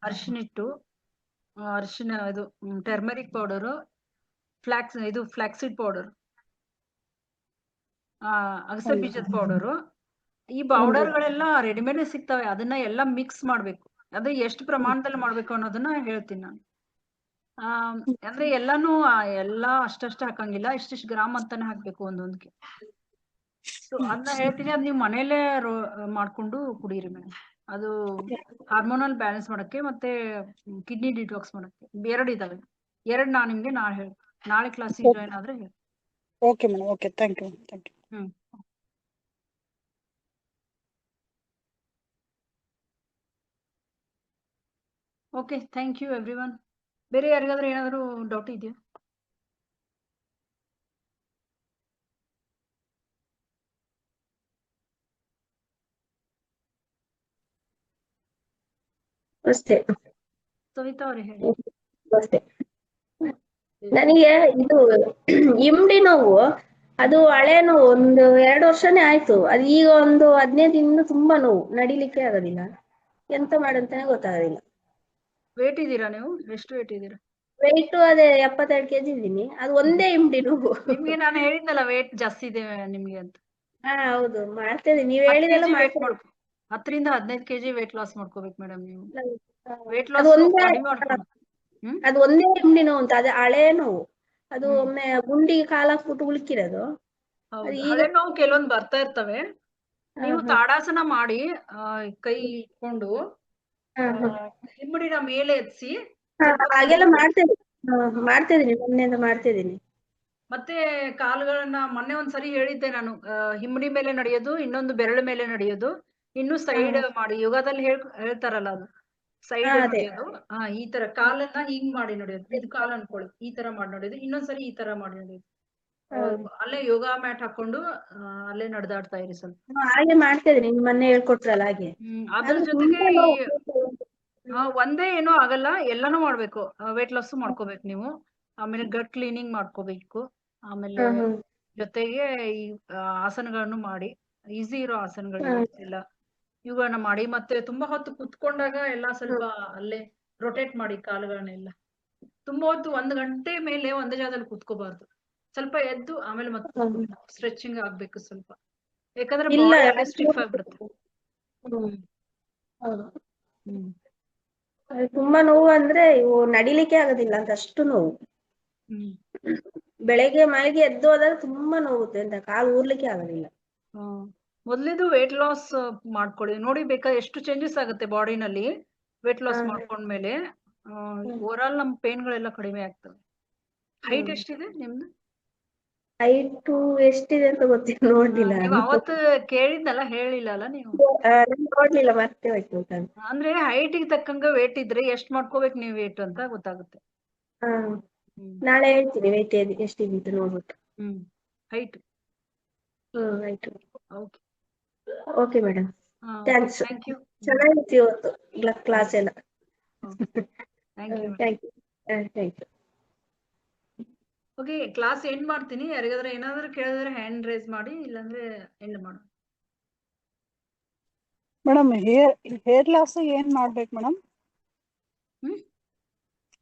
ಅರಿಶಿನಿಟ್ಟು, ಅರಿಶಿನ ಇದು ಟರ್ಮರಿಕ್ ಪೌಡರು, ಫ್ಲಾಕ್ಸಿಡ್ ಪೌಡರ್, ಅಗಸೆ ಬೀಜದ ಪೌಡರು. ಈ ಪೌಡರ್ಗಳೆಲ್ಲ ರೆಡಿಮೇಡ್ ಸಿಗ್ತವೆ. ಅದನ್ನ ಎಲ್ಲ ಮಿಕ್ಸ್ ಮಾಡ್ಬೇಕು. ಅದು ಎಷ್ಟು ಪ್ರಮಾಣದಲ್ಲಿ ಮಾಡ್ಬೇಕು ಅನ್ನೋದನ್ನ ಹೇಳ್ತೀನಿ ನಾನು. ಅಂದ್ರೆ ಎಲ್ಲಾನು ಎಲ್ಲಾ ಅಷ್ಟಷ್ಟು ಹಾಕಂಗಿಲ್ಲ, ಇಷ್ಟಿಷ್ಟು ಗ್ರಾಮ್ ಅಂತಾನೆ ಹಾಕ್ಬೇಕು ಒಂದೊಂದಕ್ಕೆ. ಸೊ ಅದನ್ನ ಹೇಳ್ತೀನಿ, ಅದ್ ನೀವು ಮನೇಲೆ ಮಾಡ್ಕೊಂಡು ಕುಡೀರಿ ಮೇಡಮ್. ಅದು ಹಾರ್ಮೋನಲ್ ಬ್ಯಾಲೆನ್ಸ್ ಮಾಡಕ್ಕೆ ಮತ್ತೆ ಕಿಡ್ನಿ ಡಿಟಾಕ್ಸ್ ಮಾಡಕ್ಕೆ ಎರಡು ಇದಾವೆ. ನಾನು ನಿಮ್ಗೆ ನಾಳೆ ಕ್ಲಾಸಿಗೆ ಜಾಯ್ನ್ ಆದ್ರೆ ಹೇಳಿ. Okay madam, okay, thank you thank you. Okay, thank you everyone. ಬೇರೆ ಯಾರಿಗಾದ್ರೂ ಏನಾದರೂ ಡೌಟ್ ಇದೆಯಾ? ಅಷ್ಟೇ. ಸವಿತಾ ಅವ್ರೆ ಹೇಳಿ. ಅಷ್ಟೇ. ನನಗೆ ಇದು ಇಮ್ಡಿ ನೋವು, ಅದು ಹಳೆ ನೋವು, ಒಂದು 2 ವರ್ಷನೇ ಆಯ್ತು. ಅದು ಈಗ ಒಂದು 15 ದಿನದಿಂದ ತುಂಬಾ ನೋವು, ನಡಿಲಿಕ್ಕೆ ಆಗೋದಿಲ್ಲ. ಎಂತ ಮಾಡಂತಾನೆ ಗೊತ್ತಾಗೋದಿಲ್ಲ. ವೇಟ್ ಇದ್ದೀರಾ ನೀವು? ಎಷ್ಟು ವೇಟ್ ಇದ್ದೀರಾ? ವೆಯ್ಟ್ ಅದೇ 72 kg ಇದ್ದೀನಿ. ಅದು ಒಂದೇ ಇಮ್ಡಿ ನೋವು. ನಿಮ್ಗೆ ನಾನು ಹೇಳಿದ್ನಲ್ಲ ವೇಟ್ ಜಾಸ್ತಿ ಇದೆ ನಿಮ್ಗೆ ಅಂತ. ಹೌದು, ಮಾಡ್ತೇನೆ. ನೀವು ಹೇಳಿದೆಲ್ಲ ಮಾಡ್ತೇನೆ. 10 ರಿಂದ 15 kg ವೇಟ್ ಲಾಸ್ ಮಾಡ್ಕೋಬೇಕು ಮೇಡಮ್ ನೀವು. ವೇಟ್ ಅದು ಲಾಸ್ ಒಂದೇ ಕಡಿಮೆ ಮಾಡ್ಕೊಂಡು. ಅದು ಒಂದೇ ಇಮ್ಡಿ ನೋವು ಅಂತ, ಅದೇ ಹಳೆ ನೋವು. ಅದು ಒಮ್ಮೆ ಗುಂಡಿಗೆ ಕಾಲು ಹಾಕ್ಬಿಟ್ಟು ಉಳುಕಿರೋದು. ಹೌದು, ಹಳೆ ನೋವು ಕೆಲವೊಂದು ಬರ್ತಾ ಇರ್ತವೆ. ನೀವು ತಾಡಾಸನ ಮಾಡಿ ಕೈ ಇಟ್ಕೊಂಡು ಹಿಮ್ಮಡಿನ ಮೇಲೆ ಎತ್ಸಿ ಹಾಗೆಲ್ಲ ಮಾಡ್ತಿದ್ದೀನಿ, ಮೊನ್ನೆಯಿಂದ ಮಾಡ್ತಿದ್ದೀನಿ. ಮತ್ತೆ ಕಾಲುಗಳನ್ನ ಮೊನ್ನೆ ಒಂದ್ಸರಿ ಹೇಳಿದ್ದೆ ನಾನು, ಹಿಮ್ಮಡಿ ಮೇಲೆ ನಡೆಯೋದು, ಇನ್ನೊಂದು ಬೆರಳು ಮೇಲೆ ನಡೆಯೋದು, ಇನ್ನು ಸೈಡ್ ಮಾಡಿ. ಯೋಗದಲ್ಲಿ ಹೇಳ್ತಾರಲ್ಲ ಅದು ಸೈಡ್ ನಡೆಯೋದು. ಈ ತರ ಕಾಲನ್ನ ಹಿಂಗ್ ಮಾಡಿ ನಡೆಯೋದು. ಇದು ಕಾಲ್ ಅನ್ಕೊಳ್ಳಿ, ಈ ತರ ಮಾಡಿ ನಡೆಯೋದು. ಇನ್ನೊಂದ್ಸರಿ ಈ ತರ ಮಾಡಿ ನಡೆಯೋದು. ಅಲ್ಲೇ ಯೋಗ ಮ್ಯಾಟ್ ಹಾಕೊಂಡು ಅಲ್ಲೇ ನಡೆದಾಡ್ತಾ ಇರಿ ಸ್ವಲ್ಪ. ಹಾಗೆ ಮಾಡ್ತಿದ್ದೀನಿ, ಮೊನ್ನೆ ಹೇಳ್ಕೊಟ್ರಲ್ಲ ಹಾಗೆ. ಅದ್ರ ಜೊತೆಗೆ ಒಂದೇ ಏನೋ ಆಗಲ್ಲ, ಎಲ್ಲಾನು ಮಾಡ್ಬೇಕು. ವೇಟ್ ಲಾಸ್ ಮಾಡ್ಕೋಬೇಕು ನೀವು. ಆಮೇಲೆ ಗಟ್ ಕ್ಲೀನಿಂಗ್ ಮಾಡ್ಕೋಬೇಕು. ಆಮೇಲೆ ಜೊತೆಗೆ ಈ ಆಸನಗಳನ್ನು ಮಾಡಿ, ಈಸಿ ಇರೋ ಆಸನಗಳು ಎಲ್ಲ ಇವುಗಳನ್ನ ಮಾಡಿ. ಮತ್ತೆ ತುಂಬಾ ಹೊತ್ತು ಕುತ್ಕೊಂಡಾಗ ಎಲ್ಲ ಸ್ವಲ್ಪ ಅಲ್ಲೇ ರೊಟೇಟ್ ಮಾಡಿ ಕಾಲುಗಳನ್ನೆಲ್ಲ. ತುಂಬಾ ಹೊತ್ತು 1 ಗಂಟೆ ಮೇಲೆ ಒಂದೇ ಜಾಗದಲ್ಲಿ ಕುತ್ಕೋಬಾರ್ದು. ಸ್ವಲ್ಪ ಎದ್ದು ಆಮೇಲೆ ಮತ್ತೆ ಸ್ಟ್ರೆಚಿಂಗ್ ಆಗ್ಬೇಕು ಸ್ವಲ್ಪ, ಯಾಕಂದ್ರೆ ಬಾಡಿ ಅಲ್ಲೇ ಸ್ಟಿಫ್ ಆಗ್ಬಿಡುತ್ತೆ. ತುಂಬಾ ನೋವು ಅಂದ್ರೆ ಇವು ನಡಿಲಿಕ್ಕೆ ಆಗೋದಿಲ್ಲ ಅಂತ, ಅಷ್ಟು ನೋವು. ಬೆಳಗ್ಗೆ ಮಲಗಿ ಎದ್ದು ಹೋದಾಗ ತುಂಬಾ ನೋವುತ್ತೆ ಅಂತ, ಕಾಲು ಊರ್ಲಿಕ್ಕೆ ಆಗೋದಿಲ್ಲ. ಮೊದ್ಲೇದು ವೇಟ್ ಲಾಸ್ ಮಾಡ್ಕೊಳ್ಳಿ ನೋಡಿ, ಬೇಕಾದ್ರೆ ಎಷ್ಟು ಚೇಂಜಸ್ ಆಗುತ್ತೆ ಬಾಡಿನಲ್ಲಿ ವೇಟ್ ಲಾಸ್ ಮಾಡ್ಕೊಂಡ್ಮೇಲೆ. ಓವರ್ ಆಲ್ ನಮ್ ಪೇನ್ಗಳೆಲ್ಲ ಕಡಿಮೆ ಆಗ್ತವೆ. ಹೈಟ್ ಎಷ್ಟಿದೆ ನಿಮ್ದು? ಹೈಟ್ ಎಷ್ಟಿದೆ ಅಂತ ಗೊತ್ತಿಲ್ಲ, ನೋಡ್ಲಿಲ್ಲ. ನೀವು ಅವತ್ತು ಕೇಳಿದ್ನಲ್ಲ, ಹೇಳಿಲ್ಲ ಅಲ್ಲ ನೀವು? ನೋಡ್ಲಿಲ್ಲ, ಮತ್ತೆ ಹೋಯ್ತು. ಅಂದ್ರೆ ಹೈಟಿಗೆ ತಕ್ಕಂಗ ವೇಟ್ ಇದ್ರೆ ಎಷ್ಟ್ ಮಾಡ್ಕೋಬೇಕು ನೀವು ವೇಟ್ ಅಂತ ಗೊತ್ತಾಗುತ್ತೆ. ನಾಳೆ ಹೇಳ್ತೀನಿ ವೇಟ್ ಎಷ್ಟಿದೆ ಅಂತ ನೋಡ್ಬಿಟ್ಟು. ಹೈಟ್. ಆಯ್ತು. Okay okay madam. Thanks. Thank you. ಚೆನ್ನಾಗಿತ್ತು ಇವತ್ತು ಕ್ಲಾಸ್ ಎಲ್ಲ. Thank you. Thank you. Thank you. Okay, class end ಮಾಡ್ತೀನಿ. ಯಾರಿಗಾದ್ರೆ ಏನಾದ್ರು ಕೇಳಿದ್ರೆ ಹ್ಯಾಂಡ್ ರೈಸ್ ಮಾಡಿ, ಇಲ್ಲಾಂದ್ರೆ ಎಂಡ್ ಮಾಡು. ಮೇಡಮ್ ಹೇರ್ ಲಾಸ್ ಏನ್ ಮಾಡ್ಬೇಕು ಮೇಡಮ್? ಹ್ಮ್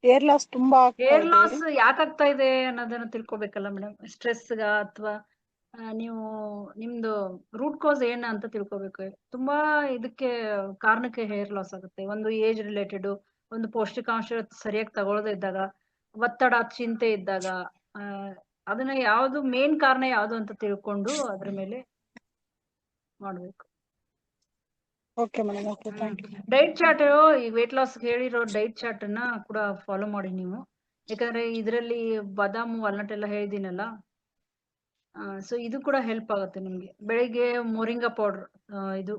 ಹೇರ್ ಲಾಸ್ ತುಂಬಾ ಹೇರ್ ಲಾಸ್ ಯಾಕಾಗ್ತಾ ಇದೆ ಅನ್ನೋದನ್ನ ತಿಳ್ಕೊಬೇಕಲ್ಲ ಮೇಡಮ್. ಸ್ಟ್ರೆಸ್ಗ ಅಥವಾ ನೀವು ನಿಮ್ದು ರೂಟ್ ಕಾಸ್ ಏನ ಅಂತ ತಿಳ್ಕೊಬೇಕು. ತುಂಬಾ ಇದಕ್ಕೆ ಕಾರಣಕ್ಕೆ ಹೇರ್ ಲಾಸ್ ಆಗುತ್ತೆ. ಒಂದು ಏಜ್ ರಿಲೇಟೆಡ್, ಒಂದು ಪೌಷ್ಟಿಕಾಂಶ ಸರಿಯಾಗಿ ತಗೊಳ್ಳದೆ ಇದ್ದಾಗ, ಒತ್ತಡ ಚಿಂತೆ ಇದ್ದಾಗ, ಅದನ್ನ ಯಾವ್ದು ಮೇನ್ ಕಾರಣ ಯಾವ್ದು ಅಂತ ತಿಳ್ಕೊಂಡು ಅದ್ರ ಮೇಲೆ ಮಾಡ್ಬೇಕು. Okay madam, okay, thank you. Diet chart, ಈ ವೇಟ್ ಲಾಸ್ ಹೇಳಿರೋ ಡೈಟ್ ಚಾರ್ಟ್ ಅನ್ನ ಕೂಡ ಫಾಲೋ ಮಾಡಿ ನೀವು. ಯಾಕಂದ್ರೆ ಇದರಲ್ಲಿ ಬಾದಾಮು ವಾಲ್ನಟ್ ಎಲ್ಲ ಹೇಳಿದೀನಲ್ಲ, ಸೊ ಇದು ಕೂಡ ಹೆಲ್ಪ್ ಆಗುತ್ತೆ ನಿಮ್ಗೆ. ಬೆಳಿಗ್ಗೆ ಮೊರಿಂಗಾ ಪೌಡರ್, ಇದು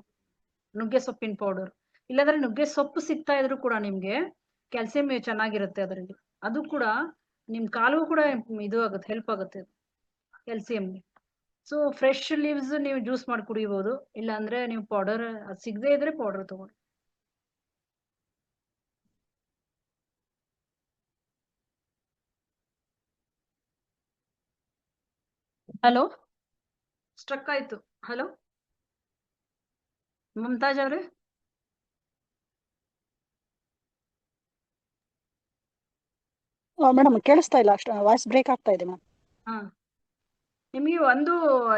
ನುಗ್ಗೆ ಸೊಪ್ಪಿನ ಪೌಡರ್, ಇಲ್ಲಾಂದ್ರೆ ನುಗ್ಗೆ ಸೊಪ್ಪು ಸಿಗ್ತಾ ಇದ್ರು ಕೂಡ ನಿಮ್ಗೆ ಕ್ಯಾಲ್ಸಿಯಂ ಚೆನ್ನಾಗಿರುತ್ತೆ ಅದರಲ್ಲಿ. ಅದು ಕೂಡ ನಿಮ್ ಕಾಲು ಕೂಡ ಇದು ಆಗುತ್ತೆ, ಹೆಲ್ಪ್ ಆಗುತ್ತೆ ಕ್ಯಾಲ್ಸಿಯಂಗೆ. ಸೊ ಫ್ರೆಶ್ ಲೀವ್ಸ್ ನೀವು ಜ್ಯೂಸ್ ಮಾಡಿ ಕುಡಿಬಹುದು, ಇಲ್ಲ ಅಂದ್ರೆ ನೀವು ಪೌಡರ್ ಸಿಗದೆ ಇದ್ರೆ ಪೌಡರ್ ತಗೊಳ್ಳಿ. ಹಲೋ, ಸ್ಟ್ರಕ್ ಆಯ್ತು. ಹಲೋ ಮಮತಾಜ್ ಅವ್ರೆ? ಮೇಡಮ್ ಕೇಳಿಸ್ತಾ ಇಲ್ಲ, ಅಷ್ಟು ವಾಯ್ಸ್ ಬ್ರೇಕ್ ಆಗ್ತಾ ಇದೆ ಮೇಡಮ್. ಹಾ, ನಿಮಗೆ ಒಂದು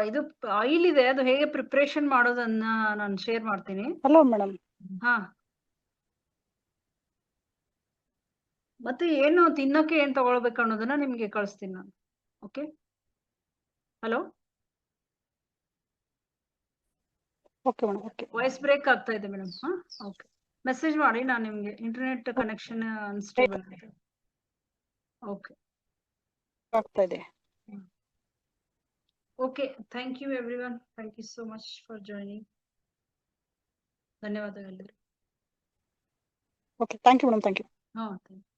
ಇದು ಆಯಿಲ್ ಇದೆ, ಅದು ಹೇಗೆ ಪ್ರಿಪರೇಷನ್ ಮಾಡೋದನ್ನ ನಾನು ಶೇರ್ ಮಾಡ್ತೀನಿ. Hello madam. ಹಾ, ಮತ್ತೆ ಏನು ತಿನ್ನಕ್ಕೆ ಏನ್ ತಗೊಳ್ಬೇಕು ಅನ್ನೋದನ್ನ ನಿಮ್ಗೆ ಕಳಿಸ್ತೀನಿ ನಾನು. Okay, hello. Okay madam, okay. Voice break ಆಗ್ತಾ ಇದೆ ಮೇಡಮ್. ಹಾ, ಓಕೆ, ಮೆಸೇಜ್ ಮಾಡಿ, ನಾನು ನಿಮ್ಗೆ ಇಂಟರ್ನೆಟ್ ಕನೆಕ್ಷನ್ ಅನ್ಸ್ಟೇಬಲ್ ಇದೆ. ಓಕೆ, ಆಗ್ತಾ ಇದೆ. Okay, thank you everyone. Thank you so much for joining. ಧನ್ಯವಾದಗಳು. Okay, thank you madam, thank you. ಹಾ, ಥ್ಯಾಂಕ್ ಯು.